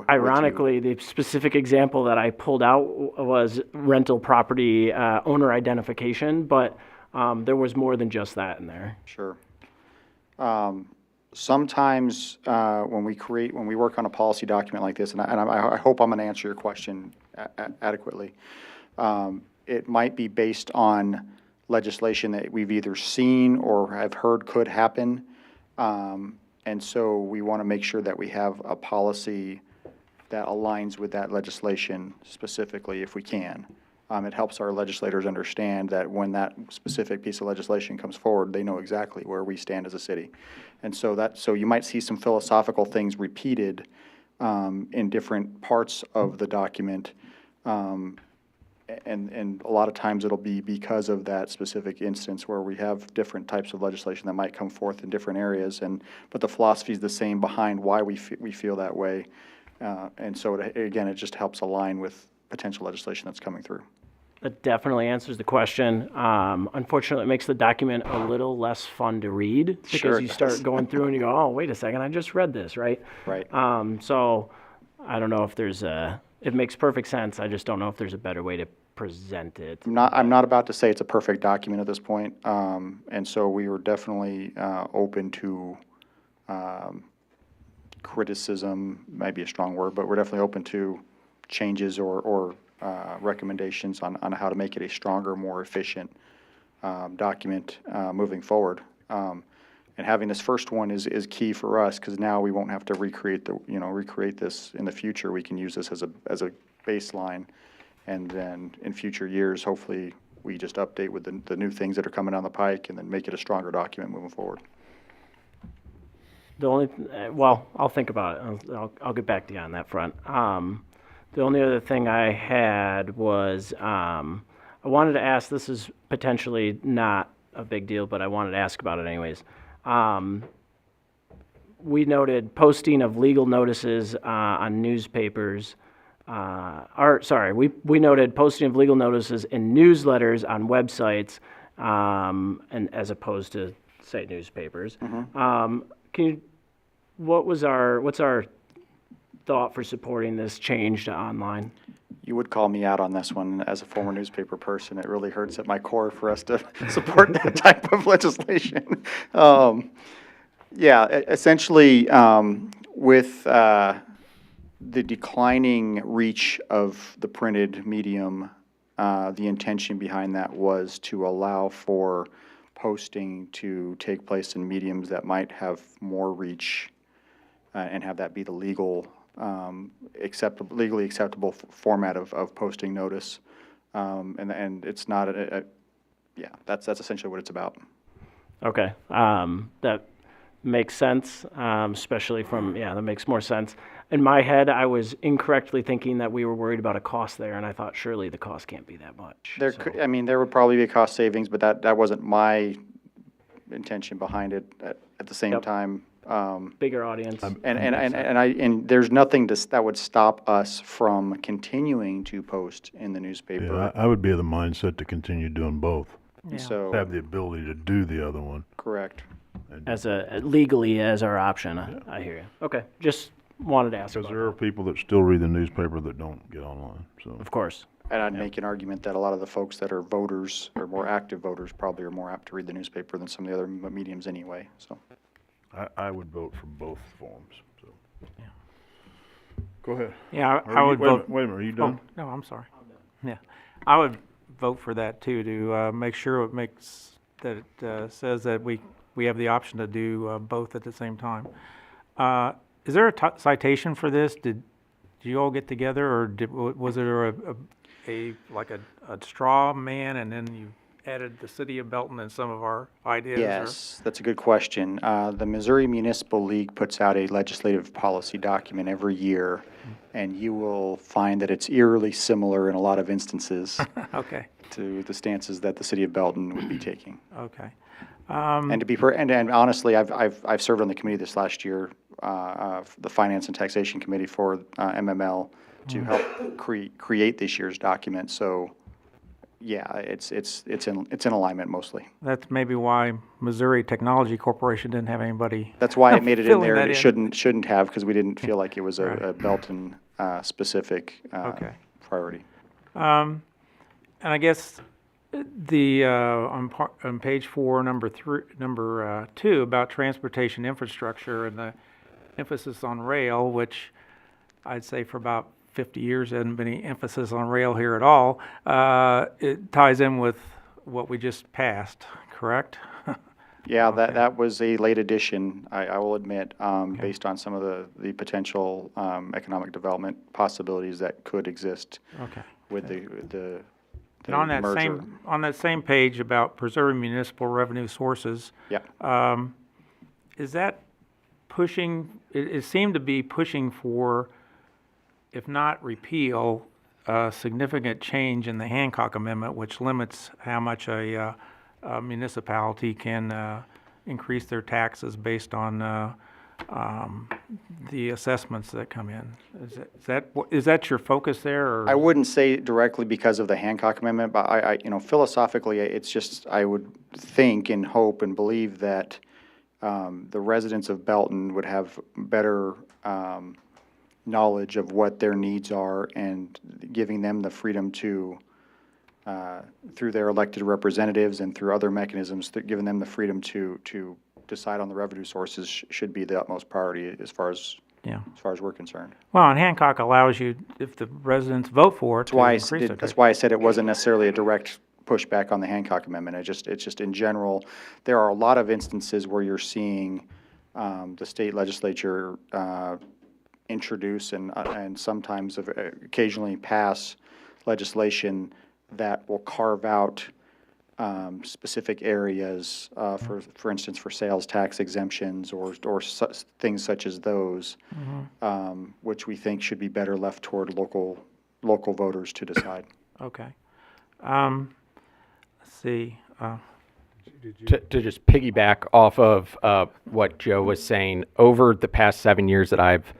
Speaker 9: Ironically, the specific example that I pulled out was rental property owner identification, but there was more than just that in there.
Speaker 12: Sure. Sometimes when we work on a policy document like this, and I hope I'm going to answer your question adequately, it might be based on legislation that we've either seen or have heard could happen. And so we want to make sure that we have a policy that aligns with that legislation specifically if we can. It helps our legislators understand that when that specific piece of legislation comes forward, they know exactly where we stand as a city. And so you might see some philosophical things repeated in different parts of the document. And a lot of times it'll be because of that specific instance where we have different types of legislation that might come forth in different areas, but the philosophy is the same behind why we feel that way. And so again, it just helps align with potential legislation that's coming through.
Speaker 9: That definitely answers the question. Unfortunately, it makes the document a little less fun to read because
Speaker 12: Sure it
Speaker 9: you start
Speaker 12: does.
Speaker 9: going through and you go, oh, wait a second, I just read this, right?
Speaker 12: Right.
Speaker 9: So I don't know if there's it makes perfect sense. I just don't know if there's a better way to present it.
Speaker 12: I'm not about to say it's a perfect document at this point, and so we were definitely open to criticism, might be a strong word, but we're definitely open to changes or recommendations on how to make it a stronger, more efficient document moving forward. And having this first one is key for us because now we won't have to recreate this in the future. We can use this as a baseline, and then in future years, hopefully, we just update with the new things that are coming down the pike, and then make it a stronger document moving forward.
Speaker 9: The only, well, I'll think about it. I'll get back to you on that front. The only other thing I had was I wanted to ask, this is potentially not a big deal, but I wanted to ask about it anyways. We noted posting of legal notices on newspapers. We noted posting of legal notices in newsletters on websites, and as opposed to, say, newspapers. What's our thought for supporting this change to online?
Speaker 12: You would call me out on this one. As a former newspaper person, it really hurts at my core for us to support that type of legislation. Essentially, with the declining reach of the printed medium, the intention behind that was to allow for posting to take place in mediums that might have more reach, and have that be the legally acceptable format of posting notice. And it's not that's essentially what it's about.
Speaker 9: Okay, that makes sense, especially that makes more sense. In my head, I was incorrectly thinking that we were worried about a cost there, and I thought surely the cost can't be that much.
Speaker 12: There would probably be a cost savings, but that wasn't my intention behind it. At the same time,
Speaker 9: bigger audience.
Speaker 12: And there's nothing that would stop us from continuing to post in the newspaper.
Speaker 3: Yeah, I would be of the mindset to continue doing both.
Speaker 9: Yeah.
Speaker 12: So
Speaker 3: Have the ability to do the other one.
Speaker 12: correct.
Speaker 9: Legally as our option. I hear you. Okay, just wanted to ask
Speaker 3: Because
Speaker 9: about
Speaker 3: there are
Speaker 9: that.
Speaker 3: people that still read the newspaper that don't get online, so.
Speaker 9: Of course.
Speaker 12: And I'd make an argument that a lot of the folks that are voters or more active voters probably are more apt to read the newspaper than some of the other mediums anyway. So
Speaker 3: I would vote for both forms, so. Go ahead.
Speaker 4: Yeah,
Speaker 3: Are
Speaker 4: I
Speaker 3: you-
Speaker 4: would
Speaker 3: wait a
Speaker 4: vote.
Speaker 3: minute, Wait a minute, are you done?
Speaker 4: Oh, no, I'm sorry. Yeah, I would vote for that too, to make sure it makes, that it says that we have the option to do both at the same time. Is there a citation for this? Did you all get together, or was there a straw man, and then you added the city of Belton and some of our ideas?
Speaker 12: yes, that's a good question. The Missouri Municipal League puts out a legislative policy document every year, and you will find that it's eerily similar in a lot of instances
Speaker 4: Okay,
Speaker 12: to the stances that the city of Belton would be taking.
Speaker 4: okay.
Speaker 12: And to be and honestly, I've served on the committee this last year, the Finance and Taxation Committee for MML, to help create this year's document. So, yeah, it's in alignment mostly.
Speaker 4: That's maybe why Missouri Technology Corporation didn't have anybody.
Speaker 12: That's why it made it in
Speaker 4: filling
Speaker 12: there.
Speaker 4: that
Speaker 12: And it shouldn't have, because we didn't feel like it was a Belton specific
Speaker 4: Okay.
Speaker 12: priority.
Speaker 4: And I guess on page 4, number 2, about transportation infrastructure and the emphasis on rail, which I'd say for about 50 years hasn't been any emphasis on rail here at all. It ties in with what we just passed, correct?
Speaker 12: Yeah, that was a late addition, I will admit, based on some of the potential economic development possibilities that could exist
Speaker 4: Okay.
Speaker 12: with the
Speaker 4: And on that
Speaker 12: merger.
Speaker 4: same page about preserving municipal revenue sources,
Speaker 12: Yeah.
Speaker 4: is that pushing, it seemed to be pushing for, if not repeal, significant change in the Hancock Amendment, which limits how much a municipality can increase their taxes based on the assessments that come in. Is that your focus there, or?
Speaker 12: I wouldn't say directly because of the Hancock Amendment, but philosophically, it's just, I would think and hope and believe that the residents of Belton would have better knowledge of what their needs are, and giving them the freedom to, through their elected representatives and through other mechanisms, giving them the freedom to decide on the revenue sources should be the utmost priority as far as we're concerned.
Speaker 4: Well, and Hancock allows you, if the residents vote for it, to increase it.
Speaker 12: That's why I said it wasn't necessarily a direct pushback on the Hancock Amendment. It's just in general, there are a lot of instances where you're seeing the state legislature introduce and sometimes occasionally pass legislation that will carve out specific areas, for instance, for sales tax exemptions or things such as those, which we think should be better left toward local voters to decide.
Speaker 4: Okay. Let's see.
Speaker 13: To just piggyback off of what Joe was saying, over the past 7 years that I've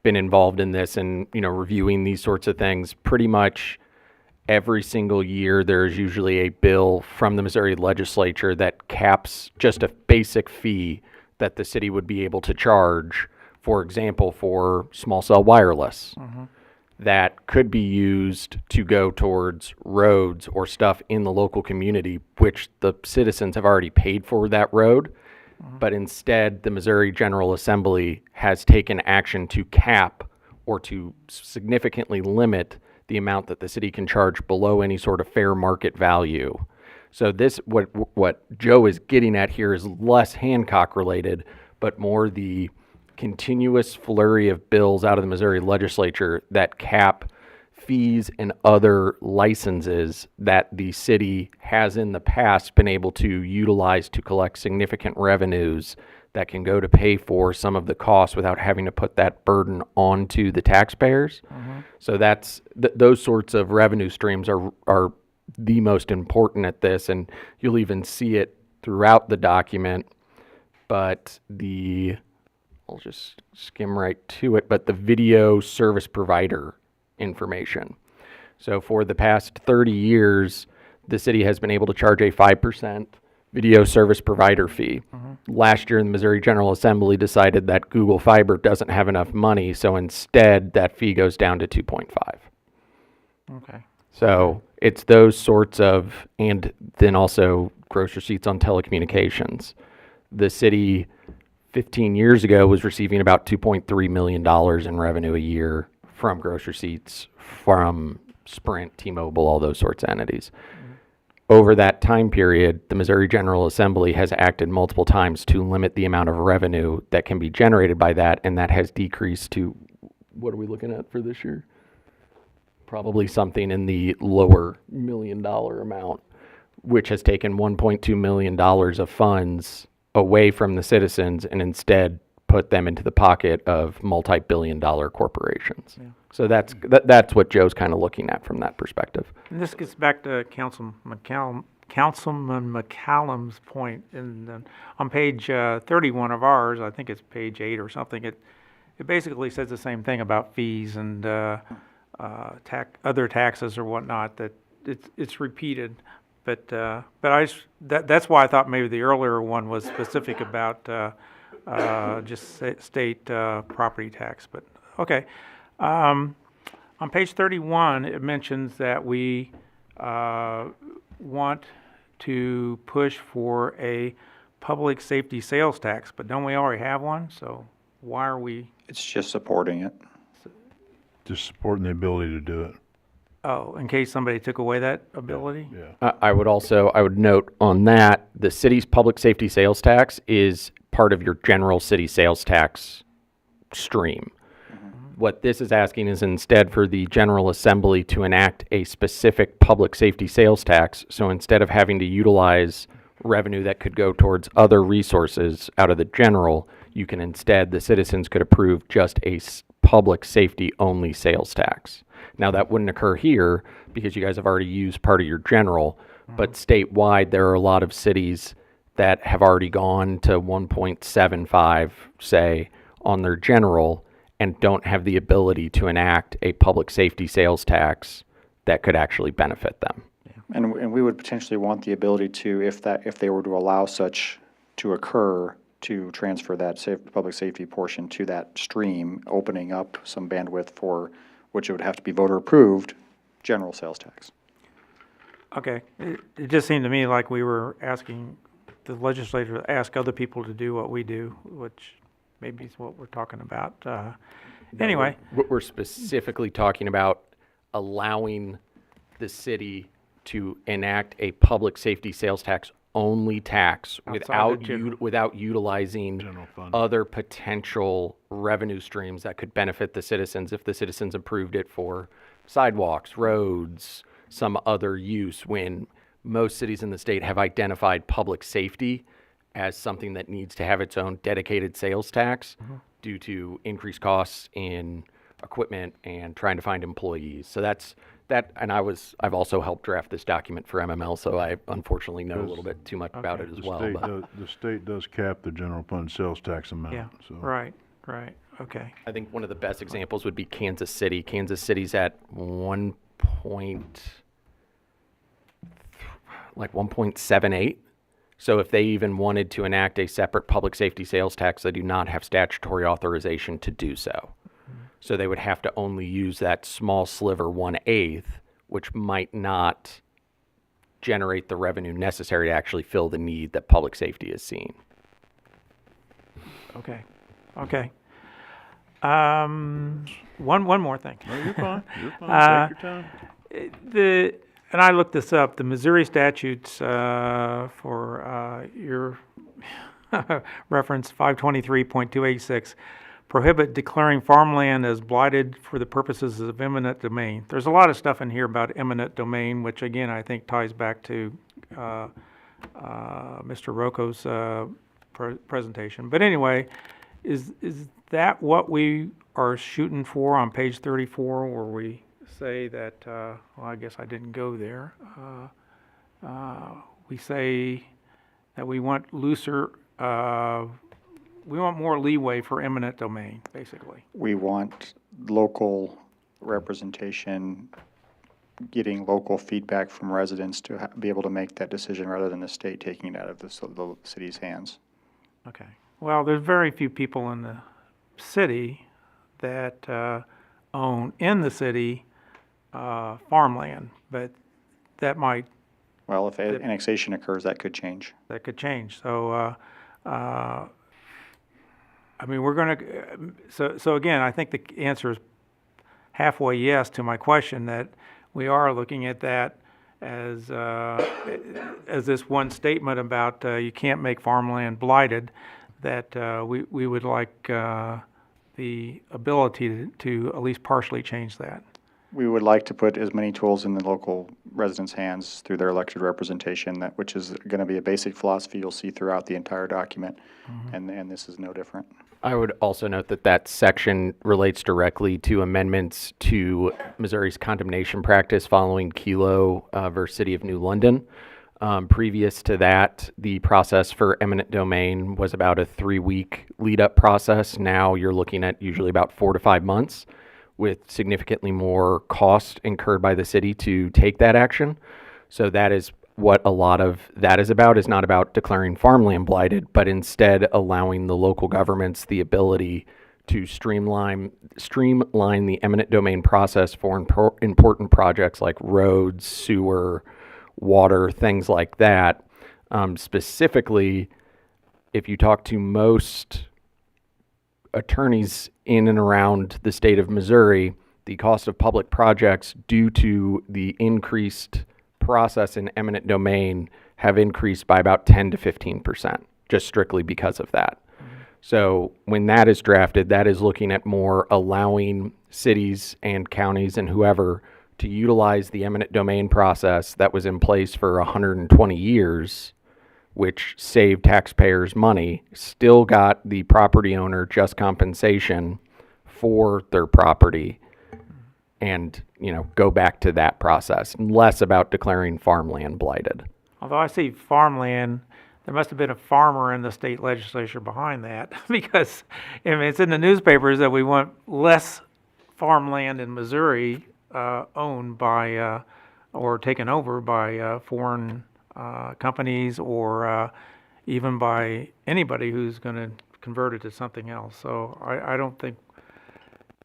Speaker 13: been involved in this and, reviewing these sorts of things, pretty much every single year there's usually a bill from the Missouri legislature that caps just a basic fee that the city would be able to charge, for example, for small cell wireless. That could be used to go towards roads or stuff in the local community, which the citizens have already paid for that road. But instead, the Missouri General Assembly has taken action to cap or to significantly limit the amount that the city can charge below any sort of fair market value. So this, what Joe is getting at here, is less Hancock related, but more the continuous flurry of bills out of the Missouri legislature that cap fees and other licenses that the city has in the past been able to utilize to collect significant revenues that can go to pay for some of the costs without having to put that burden onto the taxpayers. So that's those sorts of revenue streams are the most important at this, and you'll even see it throughout the document. But I'll just skim right to it, but the video service provider information. So for the past 30 years, the city has been able to charge a 5% video service provider fee. Last year, the Missouri General Assembly decided that Google Fiber doesn't have enough money, so instead that fee goes down to 2.5.
Speaker 4: Okay.
Speaker 13: So it's those sorts of, and then also gross receipts on telecommunications. The city 15 years ago was receiving about $2.3 million in revenue a year from gross receipts from Sprint, T-Mobile, all those sorts of entities. Over that time period, the Missouri General Assembly has acted multiple times to limit the amount of revenue that can be generated by that, and that has decreased to, what are we looking at for this year? Probably something in the lower $1 million amount, which has taken $1.2 million of funds away from the citizens and instead put them into the pocket of multi-billion-dollar corporations. So that's what Joe's kind of looking at from that perspective.
Speaker 4: And this gets back to Councilman McCallum's point. On page 31 of ours, I think it's page 8 or something, it basically says the same thing about fees and other taxes or whatnot, that it's repeated. But that's why I thought maybe the earlier one was specific about just state property tax. But okay. On page 31, it mentions that we want to push for a public safety sales tax, but don't we already have one? So why are we?
Speaker 12: It's just supporting it.
Speaker 3: Just supporting the ability to do it.
Speaker 4: Oh, in case somebody took away that ability?
Speaker 3: Yeah.
Speaker 13: I would note on that, the city's public safety sales tax is part of your general city sales tax stream. What this is asking is instead for the General Assembly to enact a specific public safety sales tax. So instead of having to utilize revenue that could go towards other resources out of the general, you can instead, the citizens could approve just a public safety only sales tax. Now that wouldn't occur here because you guys have already used part of your general, but statewide there are a lot of cities that have already gone to 1.75, say, on their general and don't have the ability to enact a public safety sales tax that could actually benefit them.
Speaker 12: And we would potentially want the ability to, if they were to allow such to occur, to transfer that public safety portion to that stream, opening up some bandwidth for, which it would have to be voter approved, general sales tax.
Speaker 4: Okay, it just seemed to me like we were asking the legislature to ask other people to do what we do, which maybe is what we're talking about. Anyway,
Speaker 13: We're specifically talking about allowing the city to enact a public safety sales tax only tax without utilizing
Speaker 3: General fund.
Speaker 13: other potential revenue streams that could benefit the citizens if the citizens approved it for sidewalks, roads, some other use, when most cities in the state have identified public safety as something that needs to have its own dedicated sales tax due to increased costs in equipment and trying to find employees. So that's that, and I've also helped draft this document for MML, so I unfortunately know a little bit too much about it as well.
Speaker 3: The state does cap the general fund sales tax amount.
Speaker 4: yeah,
Speaker 3: So
Speaker 4: right, okay.
Speaker 13: I think one of the best examples would be Kansas City. Kansas City's at 1.78. So if they even wanted to enact a separate public safety sales tax, they do not have statutory authorization to do so. So they would have to only use that small sliver 1/8, which might not generate the revenue necessary to actually fill the need that public safety is seeing.
Speaker 4: Okay. One more thing.
Speaker 3: No, you're fine. You're fine. Take your time.
Speaker 4: And I looked this up, the Missouri statutes for your reference 523.286 prohibit declaring farmland as blighted for the purposes of eminent domain. There's a lot of stuff in here about eminent domain, which again I think ties back to Mr. Rocco's presentation. But anyway, is that what we are shooting for on page 34, where we say that, well, I guess I didn't go there. We say that we want looser, we want more leeway for eminent domain, basically.
Speaker 12: We want local representation, getting local feedback from residents to be able to make that decision rather than the state taking it out of the city's hands.
Speaker 4: Okay. Well, there's very few people in the city that own in the city farmland, but that might.
Speaker 12: Well, if annexation occurs, that could change.
Speaker 4: That could change. So, I mean, we're going to, so again, I think the answer is halfway yes to my question, that we are looking at that as this one statement about you can't make farmland blighted, that we would like the ability to at least partially change that.
Speaker 12: We would like to put as many tools in the local residents' hands through their elected representation, which is going to be a basic philosophy you'll see throughout the entire document, and this is no different.
Speaker 13: I would also note that that section relates directly to amendments to Missouri's condemnation practice following Kelo versus City of New London. Previous to that, the process for eminent domain was about a 3-week lead-up process. Now you're looking at usually about 4 to 5 months, with significantly more cost incurred by the city to take that action. So that is what a lot of that is about, is not about declaring farmland blighted, but instead allowing the local governments the ability to streamline the eminent domain process for important projects like roads, sewer, water, things like that. Specifically, if you talk to most attorneys in and around the state of Missouri, the cost of public projects due to the increased process in eminent domain have increased by about 10 to 15%, just strictly because of that. So when that is drafted, that is looking at more allowing cities and counties and whoever to utilize the eminent domain process that was in place for 120 years, which saved taxpayers money, still got the property owner just compensation for their property, and, go back to that process, less about declaring farmland blighted.
Speaker 4: Although I see farmland, there must have been a farmer in the state legislature behind that, because, I mean, it's in the newspapers that we want less farmland in Missouri, owned by, or taken over by, foreign, companies, or, even by anybody who's gonna convert it to something else. So I don't think,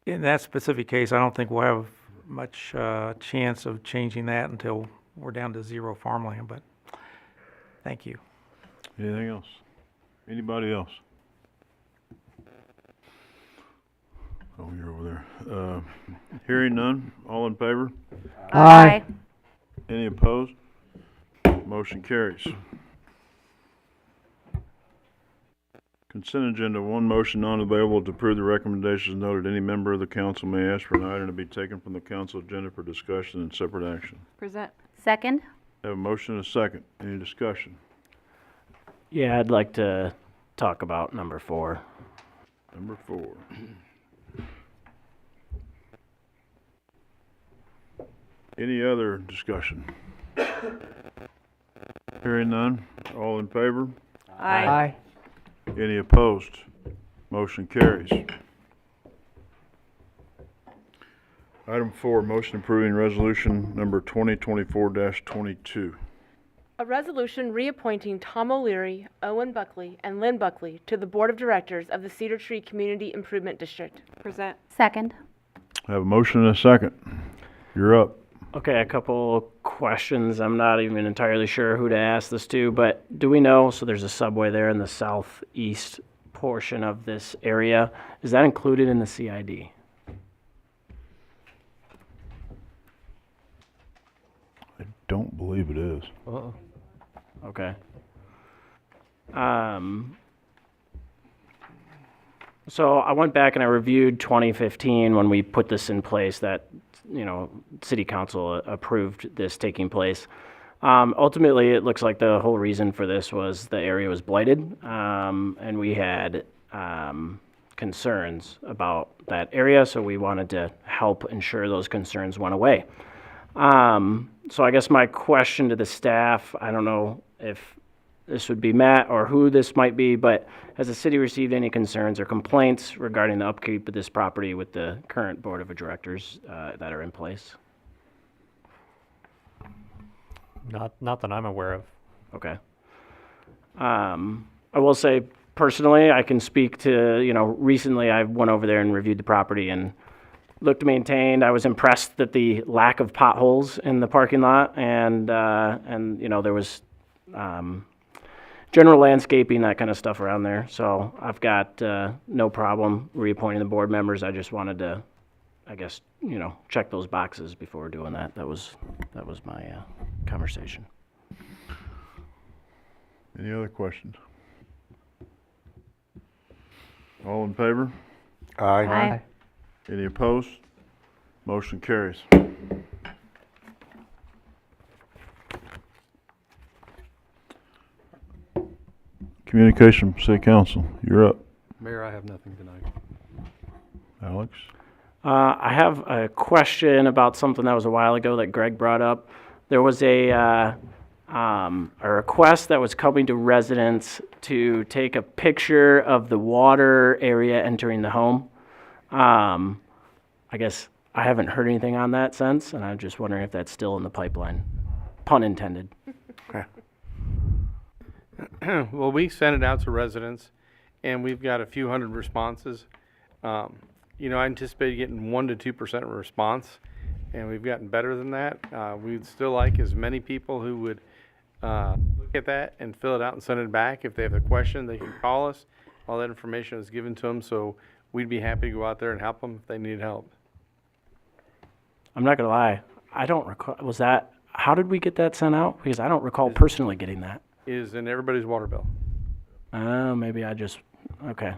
Speaker 4: in that specific case, I don't think we'll have much, chance of changing that until we're down to zero farmland, but thank you.
Speaker 3: Anything else? Anybody else? Oh, you're over there. Hearing none, all in favor?
Speaker 11: Aye.
Speaker 3: Any opposed? Motion carries. Consent agenda, one motion non-available to approve the recommendations noted. Any member of the council may ask for an item to be taken from the council agenda for discussion and separate action.
Speaker 14: Present.
Speaker 7: Second.
Speaker 3: Have a motion and a second. Any discussion?
Speaker 9: Yeah, I'd like to talk about number 4.
Speaker 3: Number 4. Any other discussion? Hearing none, all in favor?
Speaker 11: Aye.
Speaker 3: Any opposed? Motion carries. Item 4, motion approving resolution number 2024-22.
Speaker 6: A resolution reappointing Tom O'Leary, Owen Buckley, and Lynn Buckley to the Board of Directors of the Cedar Tree Community Improvement District.
Speaker 14: Present.
Speaker 7: Second.
Speaker 3: Have a motion and a second. You're up.
Speaker 9: Okay, a couple questions. I'm not even entirely sure who to ask this to, but do we know, so there's a subway there in the southeast portion of this area. Is that included in the CID?
Speaker 3: I don't believe it is.
Speaker 9: Okay. So I went back and I reviewed 2015 when we put this in place, that, you know, city council approved this taking place. Ultimately, it looks like the whole reason for this was the area was blighted, and we had concerns about that area, so we wanted to help ensure those concerns went away. So I guess my question to the staff, I don't know if this would be Matt or who this might be, but has the city received any concerns or complaints regarding the upkeep of this property with the current board of directors that are in place?
Speaker 15: Not that I'm aware of.
Speaker 9: Okay. I will say personally, I can speak to, you know, recently I went over there and reviewed the property and looked maintained. I was impressed that the lack of potholes in the parking lot, and you know, there was general landscaping, that kind of stuff around there. So I've got no problem reappointing the board members. I just wanted to, I guess, you know, check those boxes before doing that. That was my conversation.
Speaker 3: Any other questions? All in favor?
Speaker 7: Aye.
Speaker 3: Any opposed? Motion carries. Communication from City Council, you're up.
Speaker 15: Mayor, I have nothing tonight.
Speaker 3: Alex?
Speaker 9: I have a question about something that was a while ago that Greg brought up. There was a request that was coming to residents to take a picture of the water area entering the home. I guess I haven't heard anything on that since, and I'm just wondering if that's still in the pipeline. Pun intended.
Speaker 10: Well, we sent it out to residents, and we've got a few hundred responses. You know, I anticipated getting 1% to 2% response, and we've gotten better than that. We'd still like as many people who would look at that and fill it out and send it back. If they have a question, they can call us. All that information is given to them, so we'd be happy to go out there and help them if they need help.
Speaker 9: I'm not gonna lie, I don't recall, how did we get that sent out? Because I don't recall personally getting that.
Speaker 10: Is in everybody's water bill.
Speaker 9: Oh, maybe I just, okay,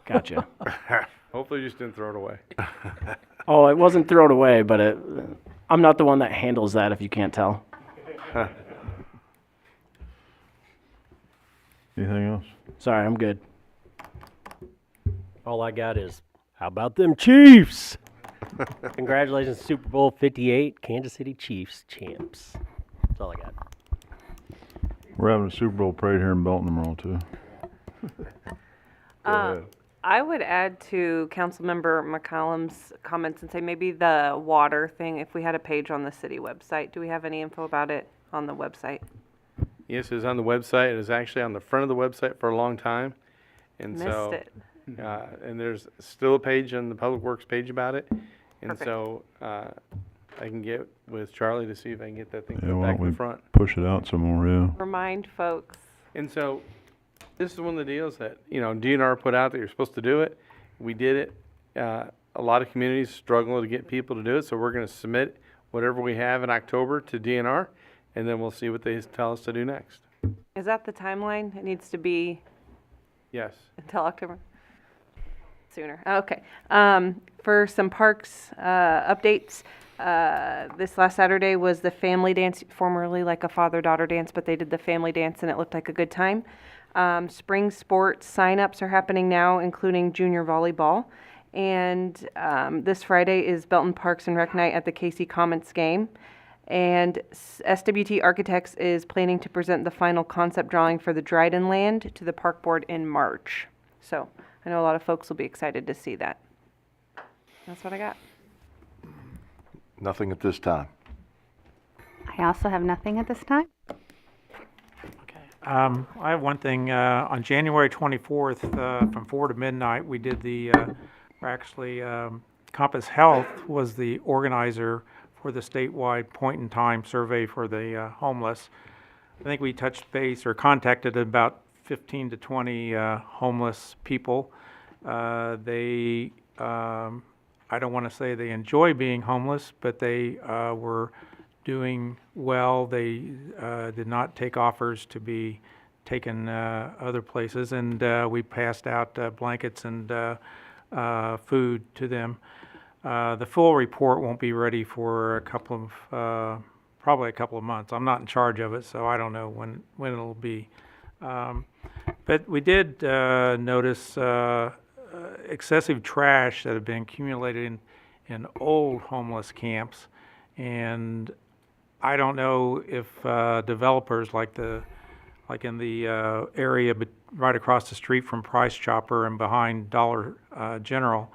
Speaker 9: gotcha.
Speaker 10: Hopefully you just didn't throw it away.
Speaker 9: Oh, it wasn't thrown away, but I'm not the one that handles that, if you can't tell.
Speaker 3: Anything else?
Speaker 9: Sorry, I'm good.
Speaker 15: All I got is, how about them Chiefs? Congratulations, Super Bowl 58, Kansas City Chiefs champs. That's all I got.
Speaker 3: We're having a Super Bowl parade here in Belton tomorrow too. Go ahead.
Speaker 14: I would add to Councilmember McCollum's comments and say maybe the water thing, if we had a page on the city website. Do we have any info about it on the website?
Speaker 10: Yes, it was on the website. It was actually on the front of the website for a long time. And
Speaker 14: Missed
Speaker 10: so,
Speaker 14: it.
Speaker 10: and there's still a page on the Public Works page about it. And
Speaker 14: Perfect.
Speaker 10: so, I can get with Charlie to see if I can get that thing
Speaker 3: Yeah,
Speaker 10: put
Speaker 3: why
Speaker 10: back
Speaker 3: don't
Speaker 10: in
Speaker 3: we
Speaker 10: front.
Speaker 3: push it out some more, yeah.
Speaker 14: Remind folks.
Speaker 10: And so, this is one of the deals that, DNR put out that you're supposed to do it. We did it. A lot of communities struggle to get people to do it, so we're gonna submit whatever we have in October to DNR, and then we'll see what they tell us to do next.
Speaker 14: Is that the timeline? It needs to be
Speaker 10: Yes.
Speaker 14: until October? Sooner. Okay. For some parks updates, this last Saturday was the family dance, formerly like a father-daughter dance, but they did the family dance and it looked like a good time. Spring sports sign-ups are happening now, including junior volleyball. And this Friday is Belton Parks and Rec Night at the Casey Comets game. And SWT Architects is planning to present the final concept drawing for the Dryden land to the park board in March. So I know a lot of folks will be excited to see that. That's what I got.
Speaker 5: Nothing at this time.
Speaker 7: I also have nothing at this time.
Speaker 4: I have one thing, on January 24th, from 4 to midnight, we did Compass Health was the organizer for the statewide point-in-time survey for the homeless. I think we touched base or contacted about 15 to 20 homeless people. I don't want to say they enjoy being homeless, but they were doing well. They did not take offers to be taken other places, and we passed out blankets and food to them. The full report won't be ready for probably a couple of months. I'm not in charge of it, so I don't know when it'll be. But we did notice excessive trash that had been accumulated in old homeless camps, and I don't know if developers like in the area right across the street from Price Chopper and behind Dollar General,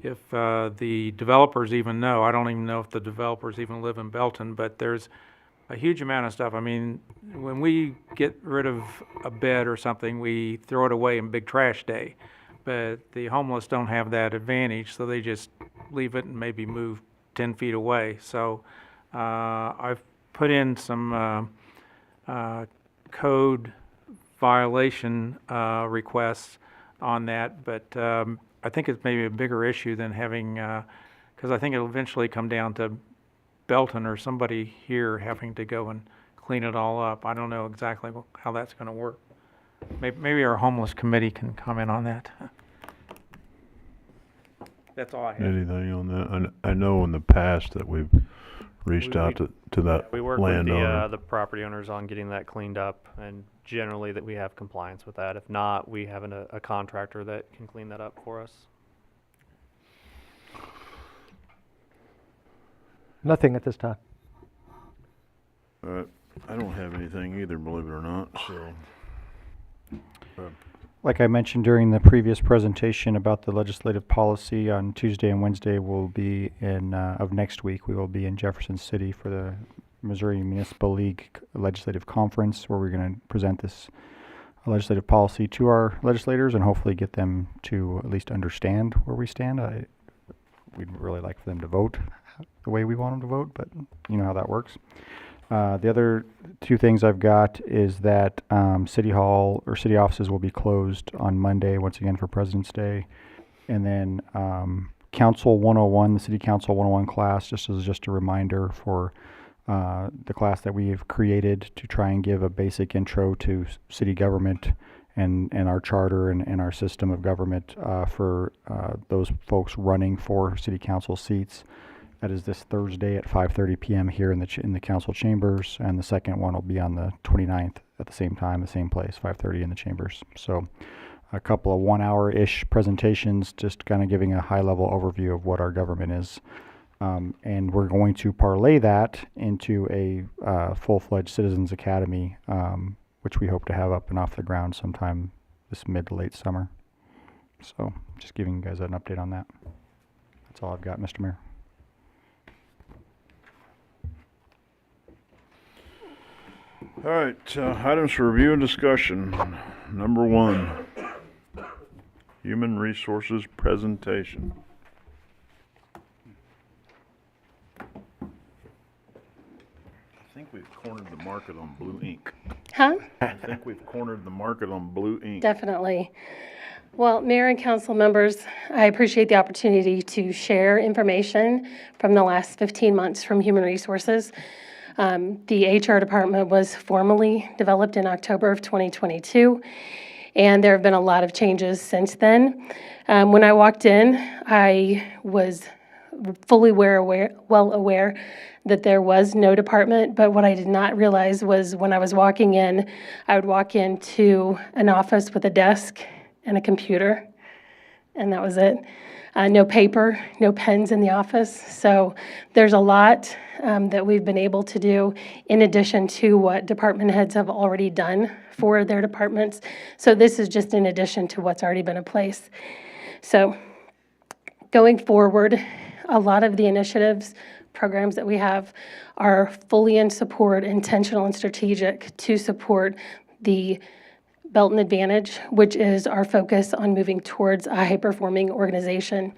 Speaker 4: if the developers even know. I don't even know if the developers even live in Belton, but there's a huge amount of stuff. I mean, when we get rid of a bed or something, we throw it away in big trash day. But the homeless don't have that advantage, so they just leave it and maybe move 10 feet away. So I've put in some code violation requests on that, but I think it's maybe a bigger issue than having, because I think it'll eventually come down to Belton or somebody here having to go and clean it all up. I don't know exactly how that's going to work. Maybe our homeless committee can comment on that. That's all I have.
Speaker 3: Anything on that? I know in the past that we've reached out to that
Speaker 15: We work with
Speaker 3: landowner.
Speaker 15: the property owners on getting that cleaned up, and generally that we have compliance with that. If not, we have a contractor that can clean that up for us.
Speaker 11: Nothing at this time.
Speaker 3: I don't have anything either, believe it or not, so.
Speaker 2: Like I mentioned during the previous presentation about the legislative policy, on Tuesday and Wednesday we'll be of next week, we will be in Jefferson City for the Missouri Municipal League Legislative Conference, where we're going to present this legislative policy to our legislators and hopefully get them to at least understand where we stand. We'd really like for them to vote the way we want them to vote, but you know how that works. The other two things I've got is that City Hall or city offices will be closed on Monday, once again for President's Day. And then Council 101, the City Council 101 class, just a reminder for the class that we've created to try and give a basic intro to city government and our charter and our system of government for those folks running for City Council seats. That is this Thursday at 5:30 p.m. here in the council chambers, and the second one will be on the 29th at the same time, the same place, 5:30 in the chambers. So a couple of 1 hour-ish presentations, just kind of giving a high-level overview of what our government is. And we're going to parlay that into a full-fledged Citizens Academy, which we hope to have up and off the ground sometime this mid to late summer. So just giving you guys an update on that. That's all I've got, Mr. Mayor.
Speaker 3: All right, items for review and discussion. Number 1, Human Resources Presentation. I think we've cornered the market on blue ink.
Speaker 16: Huh?
Speaker 3: I think we've cornered the market on blue ink.
Speaker 16: Definitely. Well, Mayor and council members, I appreciate the opportunity to share information from the last 15 months from Human Resources. The HR department was formally developed in October of 2022, and there have been a lot of changes since then. When I walked in, I was fully well aware that there was no department, but what I did not realize was when I was walking in, I would walk into an office with a desk and a computer, and that was it. No paper, no pens in the office. So there's a lot that we've been able to do in addition to what department heads have already done for their departments. So this is just in addition to what's already been in place. So going forward, a lot of the initiatives, programs that we have are fully in support, intentional and strategic to support the Belton Advantage, which is our focus on moving towards a high-performing organization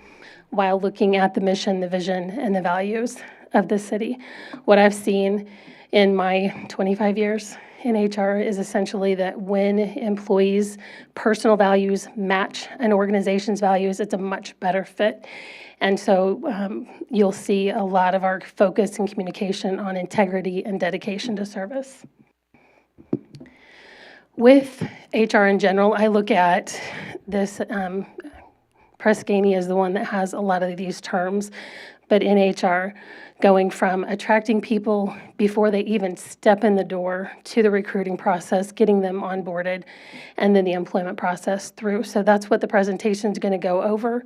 Speaker 16: while looking at the mission, the vision, and the values of the city. What I've seen in my 25 years in HR is essentially that when employees' personal values match an organization's values, it's a much better fit. And so you'll see a lot of our focus and communication on integrity and dedication to service. With HR in general, I look at this, Prescani is the one that has a lot of these terms, but in HR, going from attracting people before they even step in the door to the recruiting process, getting them onboarded, and then the employment process through. So that's what the presentation is going to go over.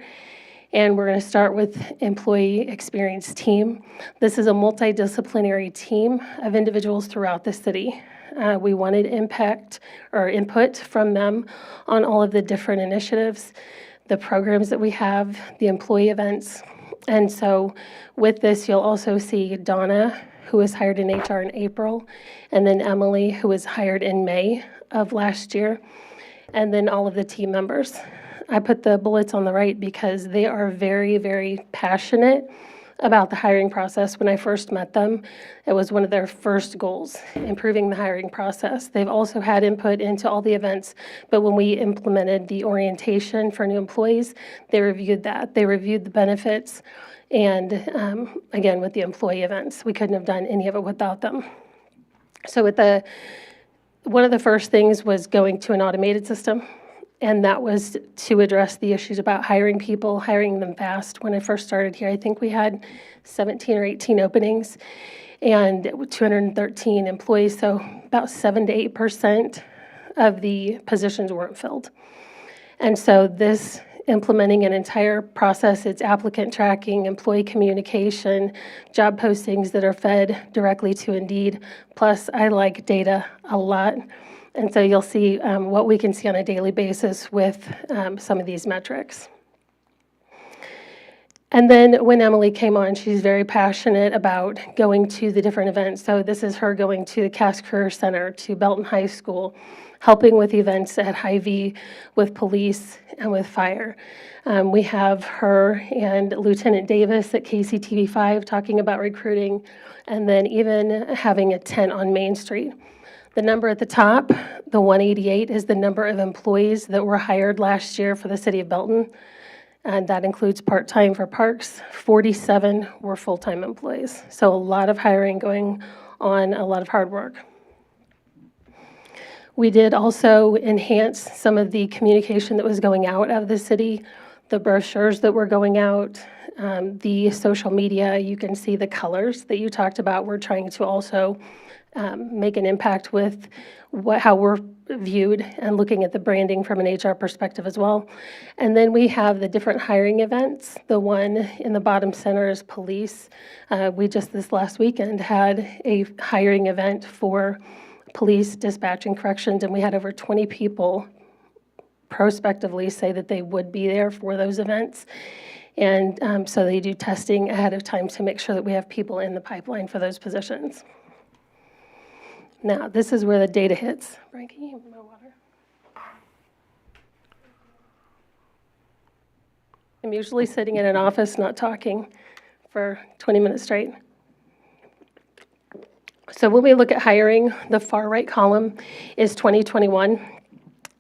Speaker 16: And we're going to start with employee experience team. This is a multidisciplinary team of individuals throughout the city. We wanted input from them on all of the different initiatives, the programs that we have, the employee events. And so with this, you'll also see Donna, who was hired in HR in April, and then Emily, who was hired in May of last year, and then all of the team members. I put the bullets on the right because they are very, very passionate about the hiring process. When I first met them, it was one of their first goals, improving the hiring process. They've also had input into all the events, but when we implemented the orientation for new employees, they reviewed that. They reviewed the benefits, and again, with the employee events, we couldn't have done any of it without them. So one of the first things was going to an automated system. And that was to address the issues about hiring people, hiring them fast. When I first started here, I think we had 17 or 18 openings and 213 employees. So about 7 to 8% of the positions weren't filled. And so this implementing an entire process, it's applicant tracking, employee communication, job postings that are fed directly to Indeed. Plus, I like data a lot. And so you'll see what we can see on a daily basis with some of these metrics. And then when Emily came on, she's very passionate about going to the different events. So this is her going to the Cass Career Center, to Belton High School, helping with events at Hy-Vee, with police, and with fire. We have her and Lieutenant Davis at KCTV5 talking about recruiting, and then even having a tent on Main Street. The number at the top, the 188, is the number of employees that were hired last year for the city of Belton. And that includes part-time for parks. 47 were full-time employees. So a lot of hiring going on, a lot of hard work. We did also enhance some of the communication that was going out of the city, the brochures that were going out, the social media. You can see the colors that you talked about. We're trying to also make an impact with how we're viewed and looking at the branding from an HR perspective as well. And then we have the different hiring events. The one in the bottom center is police. We just this last weekend had a hiring event for police, dispatch, and corrections, and we had over 20 people prospectively say that they would be there for those events. And so they do testing ahead of time to make sure that we have people in the pipeline for those positions. Now, this is where the data hits. Brian, can you give me my water? I'm usually sitting in an office not talking for 20 minutes straight. So when we look at hiring, the far right column is 2021,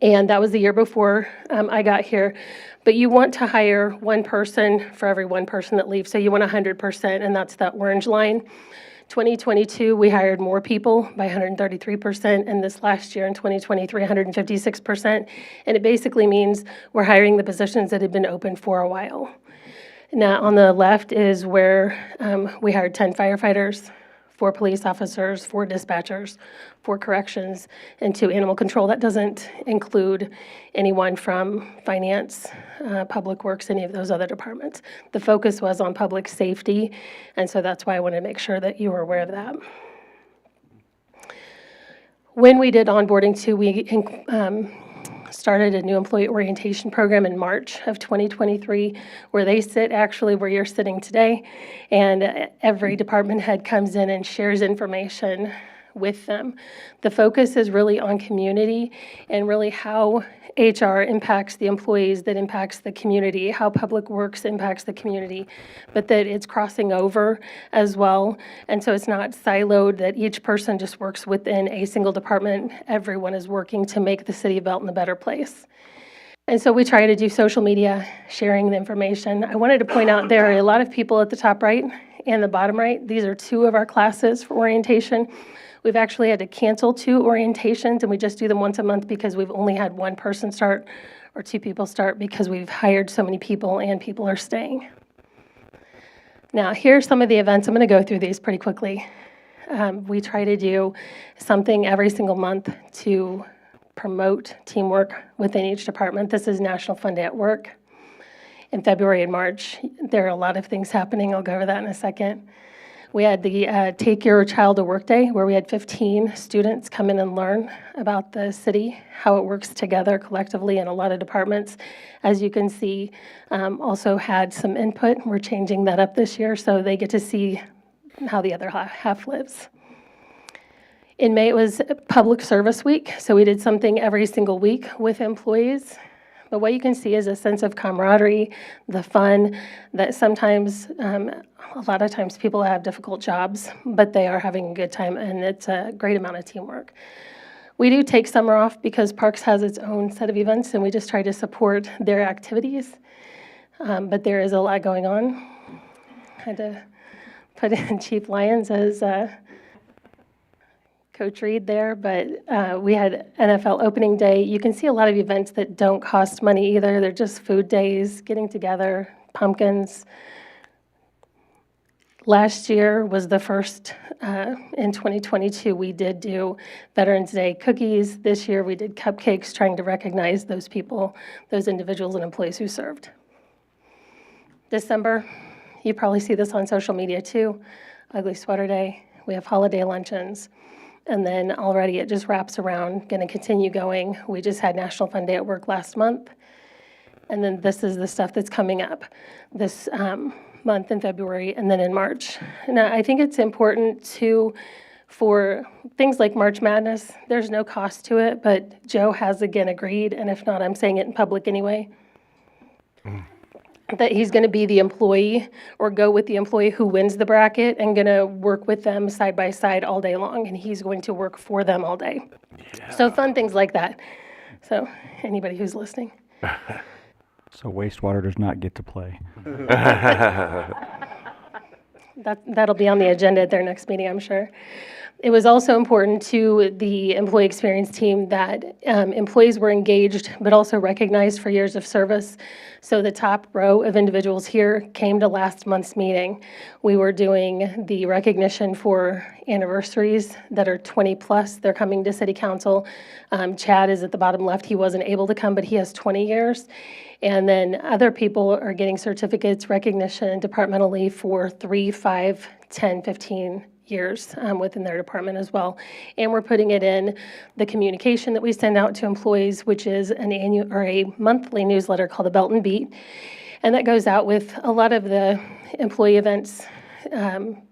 Speaker 16: and that was the year before I got here. But you want to hire one person for every one person that leaves, so you want 100%, and that's that orange line. 2022, we hired more people by 133%, and this last year in 2023, 156%. And it basically means we're hiring the positions that had been open for a while. Now, on the left is where we hired 10 firefighters, 4 police officers, 4 dispatchers, 4 corrections, and 2 animal control. That doesn't include anyone from finance, public works, any of those other departments. The focus was on public safety, and so that's why I wanted to make sure that you were aware of that. When we did onboarding too, we started a new employee orientation program in March of 2023, where they sit actually where you're sitting today, and every department head comes in and shares information with them. The focus is really on community and really how HR impacts the employees, that impacts the community, how public works impacts the community, but that it's crossing over as well. And so it's not siloed, that each person just works within a single department. Everyone is working to make the city of Belton a better place. And so we try to do social media, sharing the information. I wanted to point out there are a lot of people at the top right and the bottom right. These are 2 of our classes for orientation. We've actually had to cancel 2 orientations, and we just do them once a month because we've only had 1 person start or 2 people start because we've hired so many people and people are staying. Now, here's some of the events. I'm going to go through these pretty quickly. We try to do something every single month to promote teamwork within each department. This is National Fun Day at Work. In February and March, there are a lot of things happening. I'll go over that in a second. We had the Take Your Child to Work Day, where we had 15 students come in and learn about the city, how it works together collectively in a lot of departments. As you can see, also had some input. We're changing that up this year, so they get to see how the other half lives. In May, it was Public Service Week, so we did something every single week with employees. But what you can see is a sense of camaraderie, the fun, that sometimes, a lot of times people have difficult jobs, but they are having a good time, and it's a great amount of teamwork. We do take summer off because Parks has its own set of events, and we just try to support their activities. But there is a lot going on. I had to put in Chief Lyons as Coach Reed there, but we had NFL opening day. You can see a lot of events that don't cost money either. They're just food days, getting together, pumpkins. Last year was the first, in 2022, we did do Veterans Day cookies. This year we did cupcakes, trying to recognize those people, those individuals and employees who served. December, you probably see this on social media too, Ugly Sweater Day. We have holiday luncheons. And then already it just wraps around, going to continue going. We just had National Fun Day at Work last month. And then this is the stuff that's coming up this month in February and then in March. Now, I think it's important to, for things like March Madness, there's no cost to it, but Joe has again agreed, and if not, I'm saying it in public anyway, that he's going to be the employee or go with the employee who wins the bracket and going to work with them side by side all day long, and he's going to work for them all day. Yeah. So fun things like that. So anybody who's listening.
Speaker 2: So wastewater does not get to play.
Speaker 16: That'll be on the agenda at their next meeting, I'm sure. It was also important to the employee experience team that employees were engaged but also recognized for years of service. So the top row of individuals here came to last month's meeting. We were doing the recognition for anniversaries that are 20 plus. They're coming to City Council. Chad is at the bottom left. He wasn't able to come, but he has 20 years. And then other people are getting certificates, recognition departmentally for 3, 5, 10, 15 years within their department as well. And we're putting it in the communication that we send out to employees, which is an annual or a monthly newsletter called the Belton Beat. And that goes out with a lot of the employee events,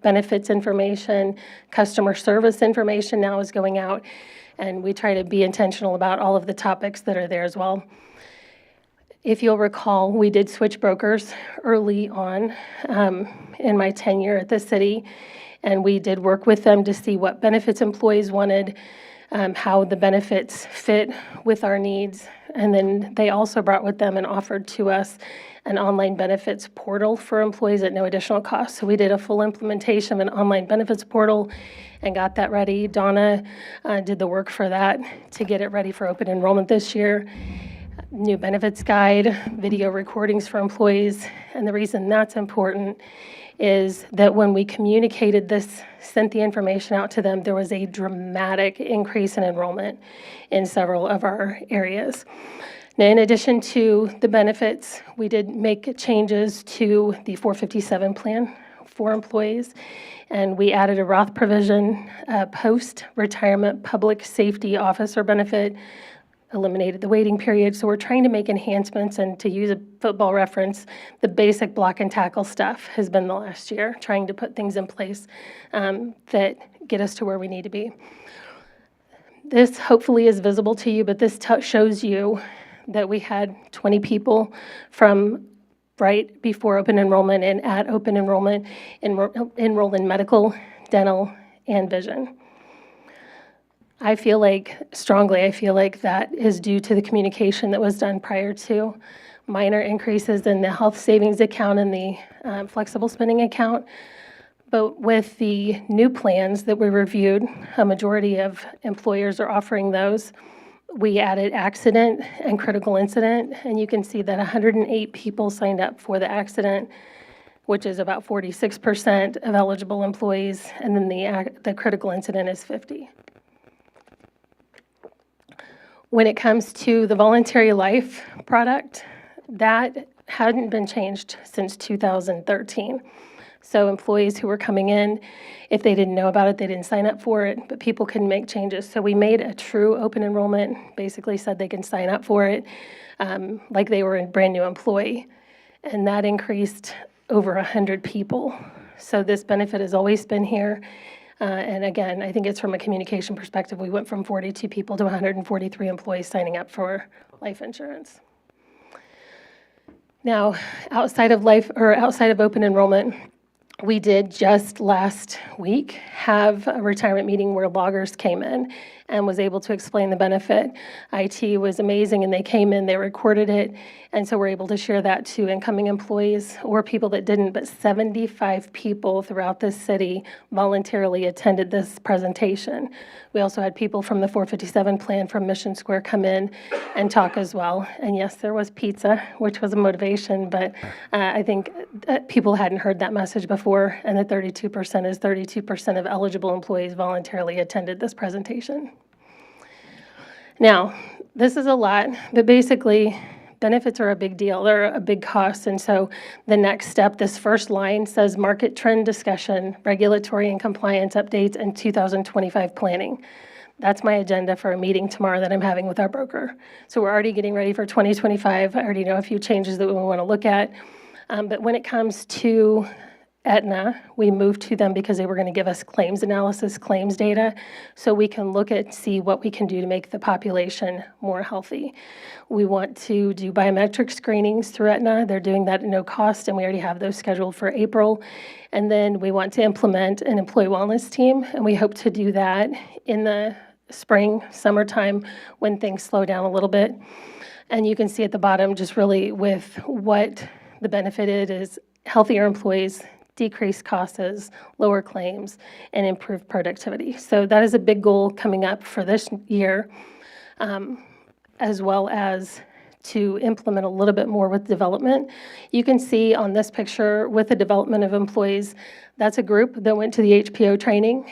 Speaker 16: benefits information, customer service information now is going out. And we try to be intentional about all of the topics that are there as well. If you'll recall, we did switch brokers early on in my tenure at the city, and we did work with them to see what benefits employees wanted, how the benefits fit with our needs, and then they also brought with them and offered to us an online benefits portal for employees at no additional cost. So we did a full implementation of an online benefits portal and got that ready. Donna did the work for that to get it ready for open enrollment this year. New benefits guide, video recordings for employees. And the reason that's important is that when we communicated this, sent the information out to them, there was a dramatic increase in enrollment in several of our areas. Now, in addition to the benefits, we did make changes to the 457 plan for employees, and we added a Roth provision, post-retirement public safety officer benefit, eliminated the waiting period. So we're trying to make enhancements, and to use a football reference, the basic block and tackle stuff has been the last year, trying to put things in place that get us to where we need to be. This hopefully is visible to you, but this shows you that we had 20 people from right before open enrollment and at open enrollment enrolled in medical, dental, and vision. I feel like that is due to the communication that was done prior to. Minor increases in the health savings account and the flexible spending account. But with the new plans that we reviewed, a majority of employers are offering those. We added accident and critical incident, and you can see that 108 people signed up for the accident, which is about 46% of eligible employees, and then the critical incident is 50. When it comes to the voluntary life product, that hadn't been changed since 2013. So employees who were coming in, if they didn't know about it, they didn't sign up for it, but people can make changes. So we made a true open enrollment, basically said they can sign up for it like they were a brand new employee. And that increased over 100 people. So this benefit has always been here. And again, I think it's from a communication perspective. We went from 42 people to 143 employees signing up for life insurance. Now, outside of open enrollment, we did just last week have a retirement meeting where loggers came in and was able to explain the benefit. IT was amazing, and they came in, they recorded it, and so we're able to share that to incoming employees or people that didn't, but 75 people throughout this city voluntarily attended this presentation. We also had people from the 457 plan from Mission Square come in and talk as well. And yes, there was pizza, which was a motivation, but I think people hadn't heard that message before, and the 32% is 32% of eligible employees voluntarily attended this presentation. Now, this is a lot, but basically, benefits are a big deal. They're a big cost, and so the next step, this first line says market trend discussion, regulatory and compliance updates, and 2025 planning. That's my agenda for a meeting tomorrow that I'm having with our broker. So we're already getting ready for 2025. I already know a few changes that we want to look at. But when it comes to Aetna, we moved to them because they were going to give us claims analysis, claims data, so we can look at, see what we can do to make the population more healthy. We want to do biometric screenings through Aetna. They're doing that at no cost, and we already have those scheduled for April. And then we want to implement an employee wellness team, and we hope to do that in the spring, summertime, when things slow down a little bit. And you can see at the bottom just really with what the benefit is healthier employees, decreased costs, lower claims, and improved productivity. So that is a big goal coming up for this year, as well as to implement a little bit more with development. You can see on this picture with the development of employees, that's a group that went to the HPO training,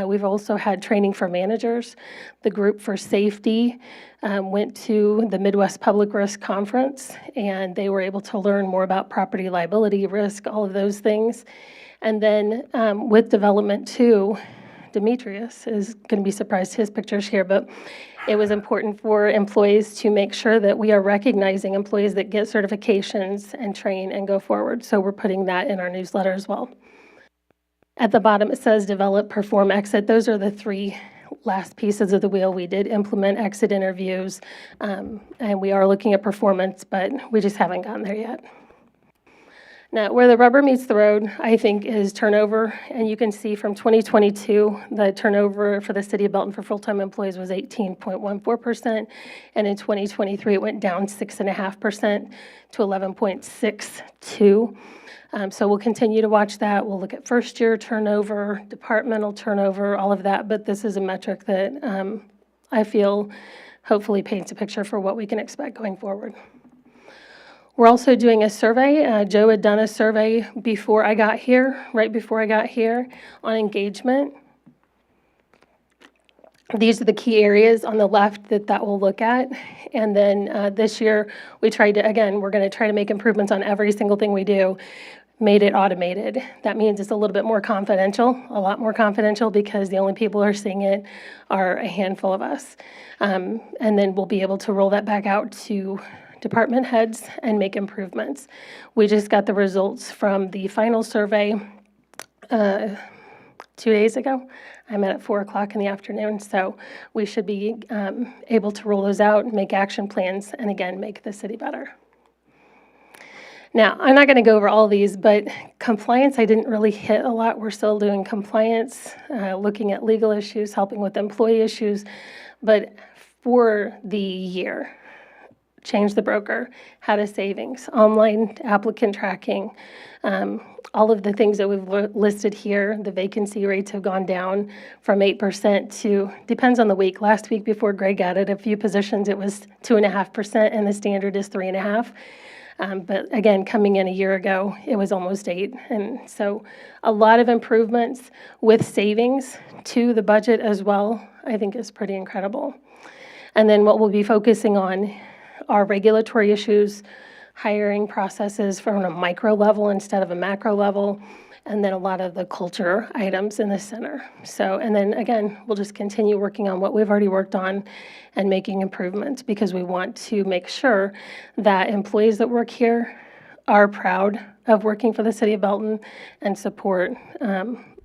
Speaker 16: We've also had training for managers. The group for safety went to the Midwest Public Risk Conference, and they were able to learn more about property liability risk, all of those things. And then with development too, Demetrius is going to be surprised his picture's here, but it was important for employees to make sure that we are recognizing employees that get certifications and train and go forward. So we're putting that in our newsletter as well. At the bottom, it says develop, perform, exit. Those are the three last pieces of the wheel. We did implement exit interviews, and we are looking at performance, but we just haven't gotten there yet. Now, where the rubber meets the road, I think, is turnover. And you can see from 2022, the turnover for the city of Belton for full-time employees was 18.14%. And in 2023, it went down 6.5% to 11.62%. So we'll continue to watch that. We'll look at first-year turnover, departmental turnover, all of that. But this is a metric that I feel hopefully paints a picture for what we can expect going forward. We're also doing a survey. Joe had done a survey before I got here, right before I got here, on engagement. These are the key areas on the left that will look at. And then this year, we tried to, again, we're going to try to make improvements on every single thing we do, made it automated. That means it's a little bit more confidential, a lot more confidential, because the only people who are seeing it are a handful of us. And then we'll be able to roll that back out to department heads and make improvements. We just got the results from the final survey 2 days ago. I met at 4 o'clock in the afternoon, so we should be able to roll those out and make action plans and, again, make the city better. Now, I'm not going to go over all these, but compliance I didn't really hit a lot. We're still doing compliance, looking at legal issues, helping with employee issues. But for the year, change the broker, how to savings, online applicant tracking, all of the things that we've listed here. The vacancy rates have gone down from 8% to, depends on the week. Last week before Greg added a few positions, it was 2.5%, and the standard is 3.5%. But again, coming in a year ago, it was almost 8%. And so a lot of improvements with savings to the budget as well, I think is pretty incredible. And then what we'll be focusing on are regulatory issues, hiring processes from a micro level instead of a macro level, and then a lot of the culture items in the center. So, and then again, we'll just continue working on what we've already worked on and making improvements, because we want to make sure that employees that work here are proud of working for the city of Belton and support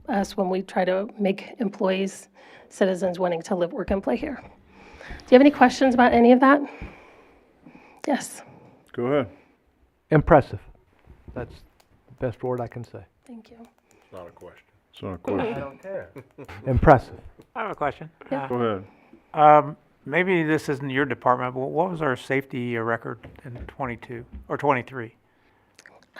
Speaker 16: us when we try to make employees, citizens wanting to live, work, and play here. Do you have any questions about any of that? Yes.
Speaker 3: Go ahead.
Speaker 11: Impressive. That's the best word I can say.
Speaker 16: Thank you.
Speaker 3: It's not a question. It's not a question.
Speaker 11: I don't care. Impressive.
Speaker 4: I have a question.
Speaker 3: Go ahead.
Speaker 4: Maybe this isn't your department, but what was our safety record in 22 or 23?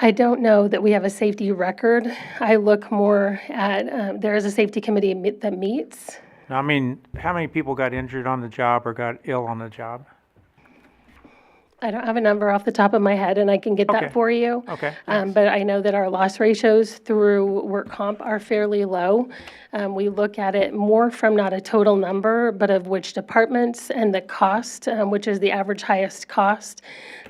Speaker 16: I don't know that we have a safety record. I look more at, there is a safety committee that meets.
Speaker 4: I mean, how many people got injured on the job or got ill on the job?
Speaker 16: I don't have a number off the top of my head, and I can get
Speaker 4: Okay.
Speaker 16: that for you.
Speaker 4: Okay.
Speaker 16: But I know that our loss ratios through work comp are fairly low. We look at it more from not a total number, but of which departments and the cost, which is the average highest cost.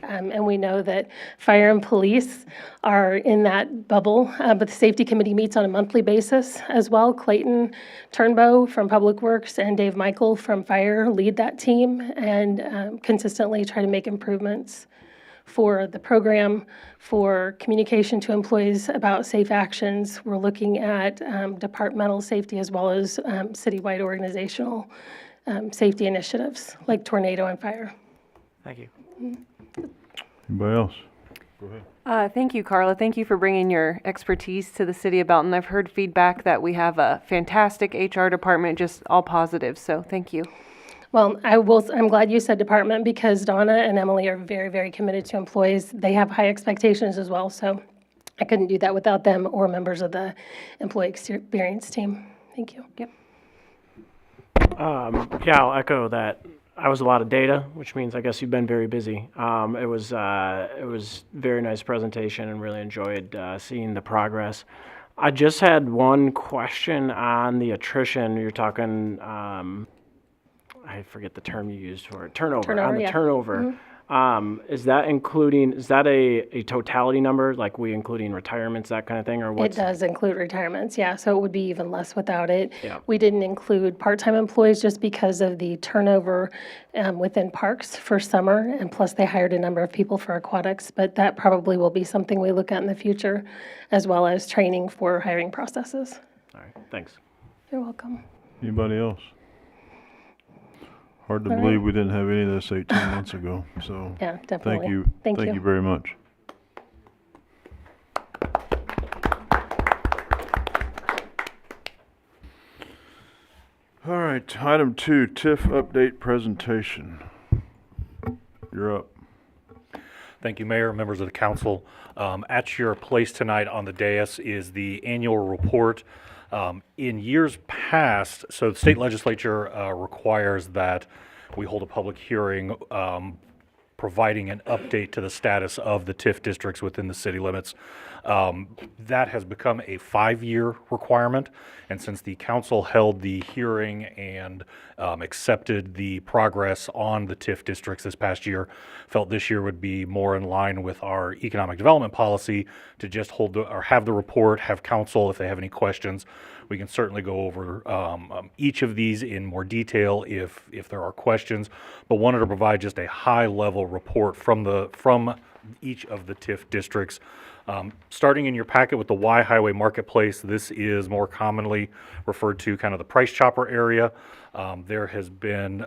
Speaker 16: And we know that fire and police are in that bubble, but the safety committee meets on a monthly basis as well. Clayton Turnbow from Public Works and Dave Michael from Fire lead that team and consistently try to make improvements for the program, for communication to employees about safe actions. We're looking at departmental safety as well as citywide organizational safety initiatives like tornado and fire.
Speaker 4: Thank you.
Speaker 3: Anybody else? Go ahead.
Speaker 14: Thank you, Carla. Thank you for bringing your expertise to the city of Belton. I've heard feedback that we have a fantastic HR department, just all positive, so thank you.
Speaker 16: Well, I'm glad you said department, because Donna and Emily are very, very committed to employees. They have high expectations as well, so I couldn't do that without them or members of the employee experience team. Thank you.
Speaker 14: Yep.
Speaker 9: Yeah, I'll echo that. I was a lot of data, which means I guess you've been very busy. It was very nice presentation and really enjoyed seeing the progress. I just had one question on the attrition. You're talking, I forget the term you used for it, turnover.
Speaker 16: Turnover,
Speaker 9: On the
Speaker 16: yeah.
Speaker 9: turnover. Is that a totality number, like we including retirements, that kind of thing, or
Speaker 16: It
Speaker 9: what's?
Speaker 16: does include retirements, yeah, so it would be even less without it.
Speaker 9: Yeah.
Speaker 16: We didn't include part-time employees just because of the turnover within parks for summer, and plus they hired a number of people for aquatics, but that probably will be something we look at in the future, as well as training for hiring processes.
Speaker 9: All right, thanks.
Speaker 16: You're welcome.
Speaker 3: Anybody else? Hard to
Speaker 16: All right.
Speaker 3: believe we didn't have any of this 18 months ago, so.
Speaker 16: Yeah, definitely.
Speaker 3: Thank you.
Speaker 16: Thank you.
Speaker 3: Thank you very much. All right, item 2, TIF update presentation. You're up.
Speaker 17: Thank you, Mayor, members of the council. At your place tonight on the dais is the annual report. In years past, so the state legislature requires that we hold a public hearing providing an update to the status of the TIF districts within the city limits. That has become a 5-year requirement, and since the council held the hearing and accepted the progress on the TIF districts this past year, felt this year would be more in line with our economic development policy to just hold or have the report, have council, if they have any questions, we can certainly go over each of these in more detail if there are questions, but wanted to provide just a high-level report from each of the TIF districts. Starting in your packet with the Y Highway Marketplace, this is more commonly referred to kind of the price chopper area. There has been,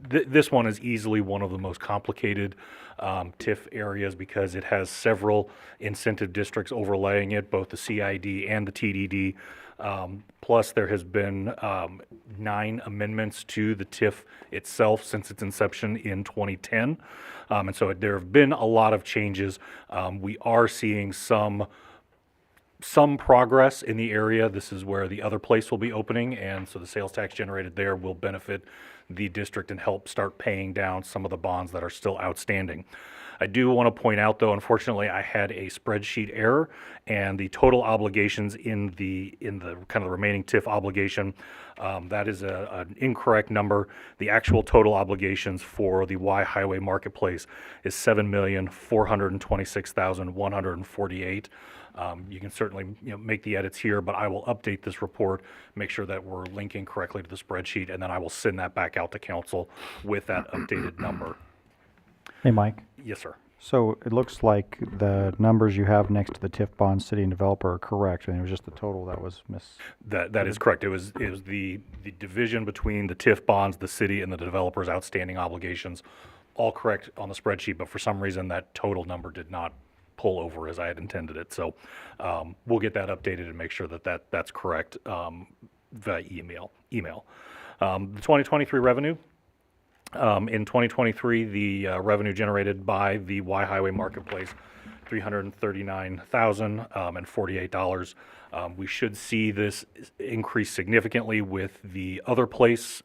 Speaker 17: this one is easily one of the most complicated TIF areas because it has several incentive districts overlaying it, both the CID and the TDD. Plus, there has been 9 amendments to the TIF itself since its inception in 2010. And so there have been a lot of changes. We are seeing some progress in the area. This is where the other place will be opening, and so the sales tax generated there will benefit the district and help start paying down some of the bonds that are still outstanding. I do want to point out, though, unfortunately, I had a spreadsheet error, and the total obligations in the kind of the remaining TIF obligation, that is an incorrect number. The actual total obligations for the Y Highway Marketplace is $7,426,148. You can certainly make the edits here, but I will update this report, make sure that we're linking correctly to the spreadsheet, and then I will send that back out to council with that updated number.
Speaker 2: Hey, Mike.
Speaker 17: Yes, sir.
Speaker 2: So it looks like the numbers you have next to the TIF bond, city and developer are correct, and it was just the total that was
Speaker 17: That is correct. It was the division between the TIF bonds, the city, and the developer's outstanding obligations, all correct on the spreadsheet, but for some reason that total number did not pull over as I had intended it. So we'll get that updated and make sure that that's correct via email. The 2023 revenue. In 2023, the revenue generated by the Y Highway Marketplace, $339,048. We should see this increase significantly with the other place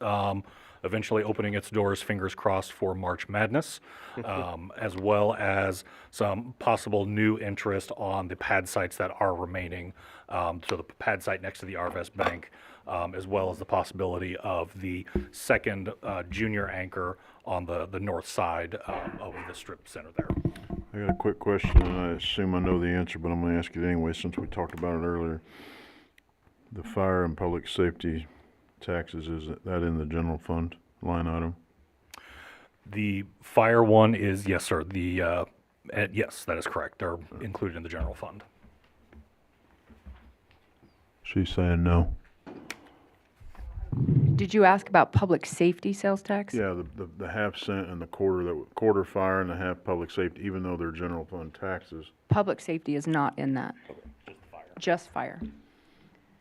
Speaker 17: eventually opening its doors, fingers crossed, for March Madness, as well as some possible new interest on the pad sites that are remaining. So the pad site next to the Arvest Bank, as well as the possibility of the second junior anchor on the north side of the strip center there.
Speaker 3: I got a quick question, and I assume I know the answer, but I'm going to ask it anyway since we talked about it earlier. The fire and public safety taxes, is that in the general fund line item?
Speaker 17: The fire one is, yes, sir. Yes, that is correct. They're included in the general fund.
Speaker 3: She's saying no.
Speaker 18: Did you ask about public safety sales tax?
Speaker 3: Yeah, the half cent and the quarter fire and the half public safety, even though they're general fund taxes.
Speaker 18: Public safety is not in that. Just fire.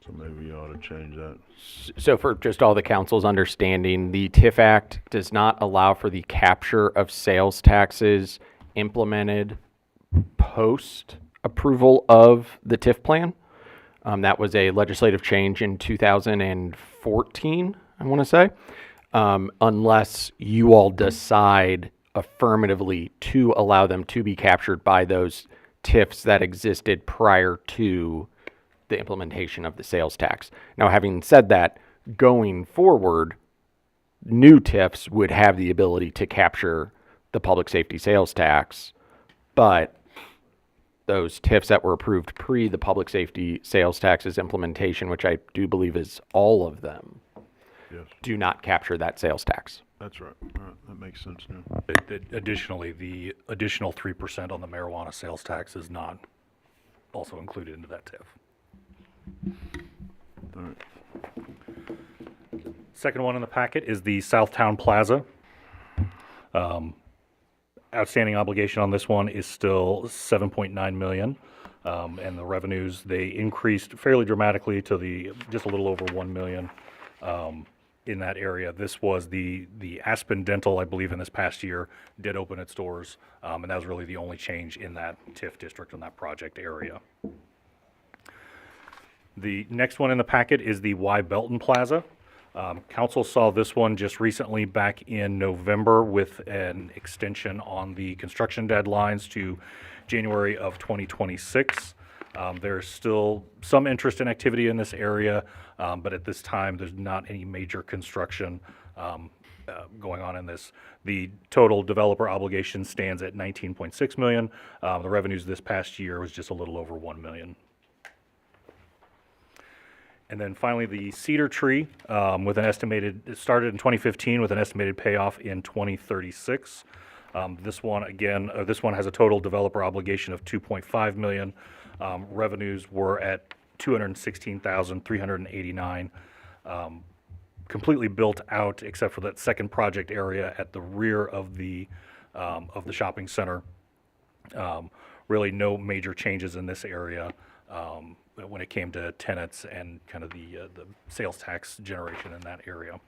Speaker 3: So maybe you ought to change that.
Speaker 13: So for just all the council's understanding, the TIF Act does not allow for the capture of sales taxes implemented post approval of the TIF plan. That was a legislative change in 2014, I want to say, unless you all decide affirmatively to allow them to be captured by those TIFs that existed prior to the implementation of the sales tax. Now, having said that, going forward, new TIFs would have the ability to capture the public safety sales tax, but those TIFs that were approved pre the public safety sales tax's implementation, which I do believe is all of them,
Speaker 3: Yes,
Speaker 13: do not capture that sales tax.
Speaker 3: that's right. All right, that makes sense now.
Speaker 17: Additionally, the additional 3% on the marijuana sales tax is not also included into that TIF.
Speaker 3: All right.
Speaker 17: Second one in the packet is the Southtown Plaza. Outstanding obligation on this one is still $7.9 million. And the revenues, they increased fairly dramatically to just a little over $1 million in that area. This was the Aspen Dental, I believe, in this past year, did open its doors. And that was really the only change in that TIF district in that project area. The next one in the packet is the Belton Plaza. Council saw this one just recently back in November with an extension on the construction deadlines to January of 2026. There's still some interest and activity in this area, but at this time, there's not any major construction going on in this. The total developer obligation stands at $19.6 million. The revenues this past year was just a little over $1 million. And then finally, the Cedar Tree, with an estimated, it started in 2015 with an estimated payoff in 2036. This one, again, this one has a total developer obligation of $2.5 million. Revenues were at $216,389. Completely built out, except for that second project area at the rear of the shopping center. Really no major changes in this area. When it came to tenants and kind of the sales tax generation in that area.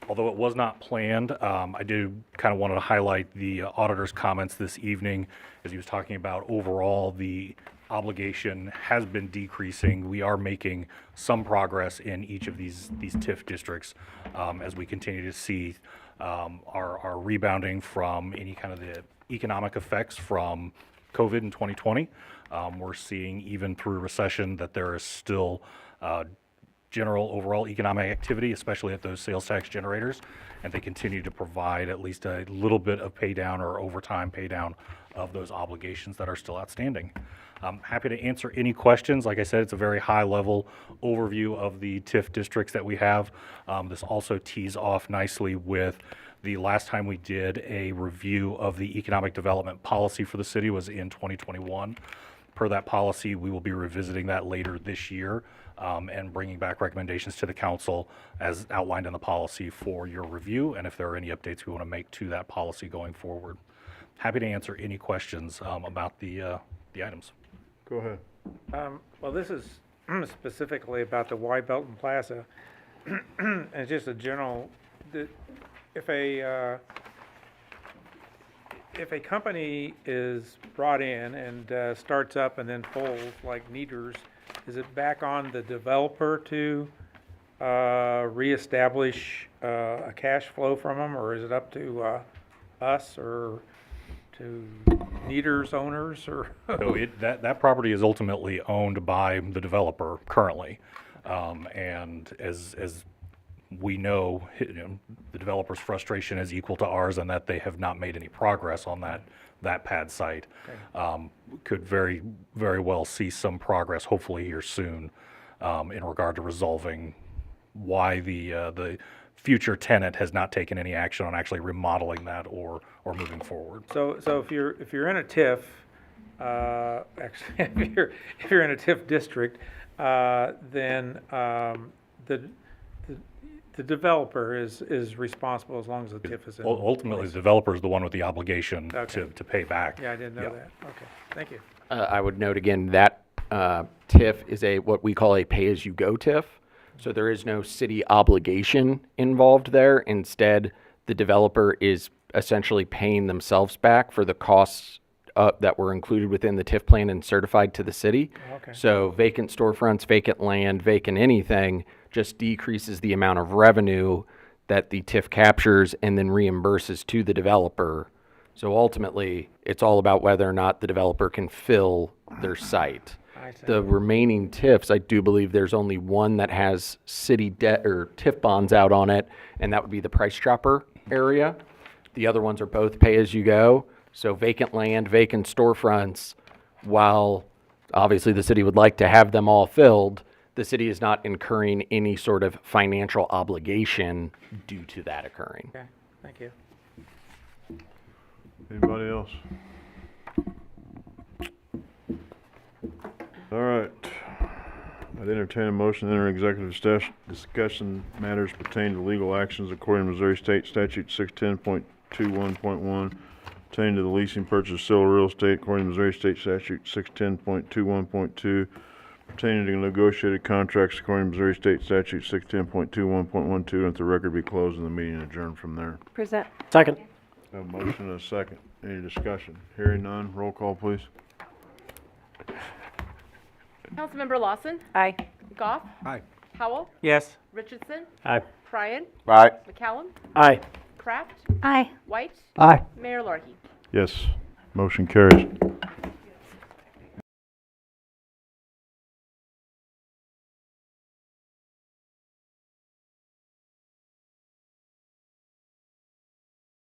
Speaker 17: Although it was not planned, I do kind of wanted to highlight the auditor's comments this evening as he was talking about overall the obligation has been decreasing. We are making some progress in each of these TIF districts as we continue to see our rebounding from any kind of the economic effects from COVID in 2020. We're seeing even through recession that there is still general overall economic activity, especially at those sales tax generators, and they continue to provide at least a little bit of pay down or overtime pay down of those obligations that are still outstanding. I'm happy to answer any questions. Like I said, it's a very high level overview of the TIF districts that we have. This also tees off nicely with the last time we did a review of the economic development policy for the city was in 2021. Per that policy, we will be revisiting that later this year and bringing back recommendations to the council as outlined in the policy for your review, and if there are any updates we want to make to that policy going forward. Happy to answer any questions about the items.
Speaker 3: Go ahead.
Speaker 4: Well, this is specifically about the Belton Plaza. And it's just a general, if a company is brought in and starts up and then folds like Neaters, is it back on the developer to reestablish a cash flow from them, or is it up to us or to Neaters owners, or?
Speaker 17: So that property is ultimately owned by the developer currently, and as we know, the developer's frustration is equal to ours, and that they have not made any progress on that pad site. Okay. Could very, very well see some progress, hopefully here soon, in regard to resolving why the future tenant has not taken any action on actually remodeling that or moving forward.
Speaker 4: So if you're in a TIF, actually, if you're in a TIF district, then the developer is responsible as long as the TIF is in.
Speaker 17: Ultimately, the developer is the one with the obligation to pay back.
Speaker 4: Yeah, I didn't know that. Okay, thank you.
Speaker 13: I would note again that TIF is what we call a pay-as-you-go TIF. So there is no city obligation involved there. Instead, the developer is essentially paying themselves back for the costs that were included within the TIF plan and certified to the city.
Speaker 4: Okay.
Speaker 13: So vacant storefronts, vacant land, vacant anything just decreases the amount of revenue that the TIF captures and then reimburses to the developer. So ultimately, it's all about whether or not the developer can fill their site. The remaining TIFs, I do believe there's only one that has city debt or TIF bonds out on it, and that would be the Price Chopper area. The other ones are both pay-as-you-go, so vacant land, vacant storefronts, while obviously the city would like to have them all filled, the city is not incurring any sort of financial obligation due to that occurring.
Speaker 4: Okay, thank you.
Speaker 3: Anybody else? All right. I'd entertain a motion to enter executive discussion matters pertaining to legal actions according to Missouri State Statute 610.21.1, pertaining to the leasing, purchase, of sale of real estate according to Missouri State Statute 610.21.2, pertaining to negotiated contracts according to Missouri State Statute 610.21.12, and if the record be closed and the meeting adjourned from there.
Speaker 14: Present.
Speaker 9: Second.
Speaker 3: A motion and a second. Any discussion? Hearing none. Roll call, please.
Speaker 6: Councilmember Lawson,
Speaker 14: Aye.
Speaker 6: Goff,
Speaker 11: Aye.
Speaker 6: Howell,
Speaker 4: Yes.
Speaker 6: Richardson,
Speaker 9: Aye.
Speaker 6: Pryan,
Speaker 5: Aye.
Speaker 6: McCallum,
Speaker 9: Aye.
Speaker 6: Kraft,
Speaker 7: Aye.
Speaker 6: White,
Speaker 11: Aye.
Speaker 6: Mayor Larkey.
Speaker 3: Yes. Motion carries.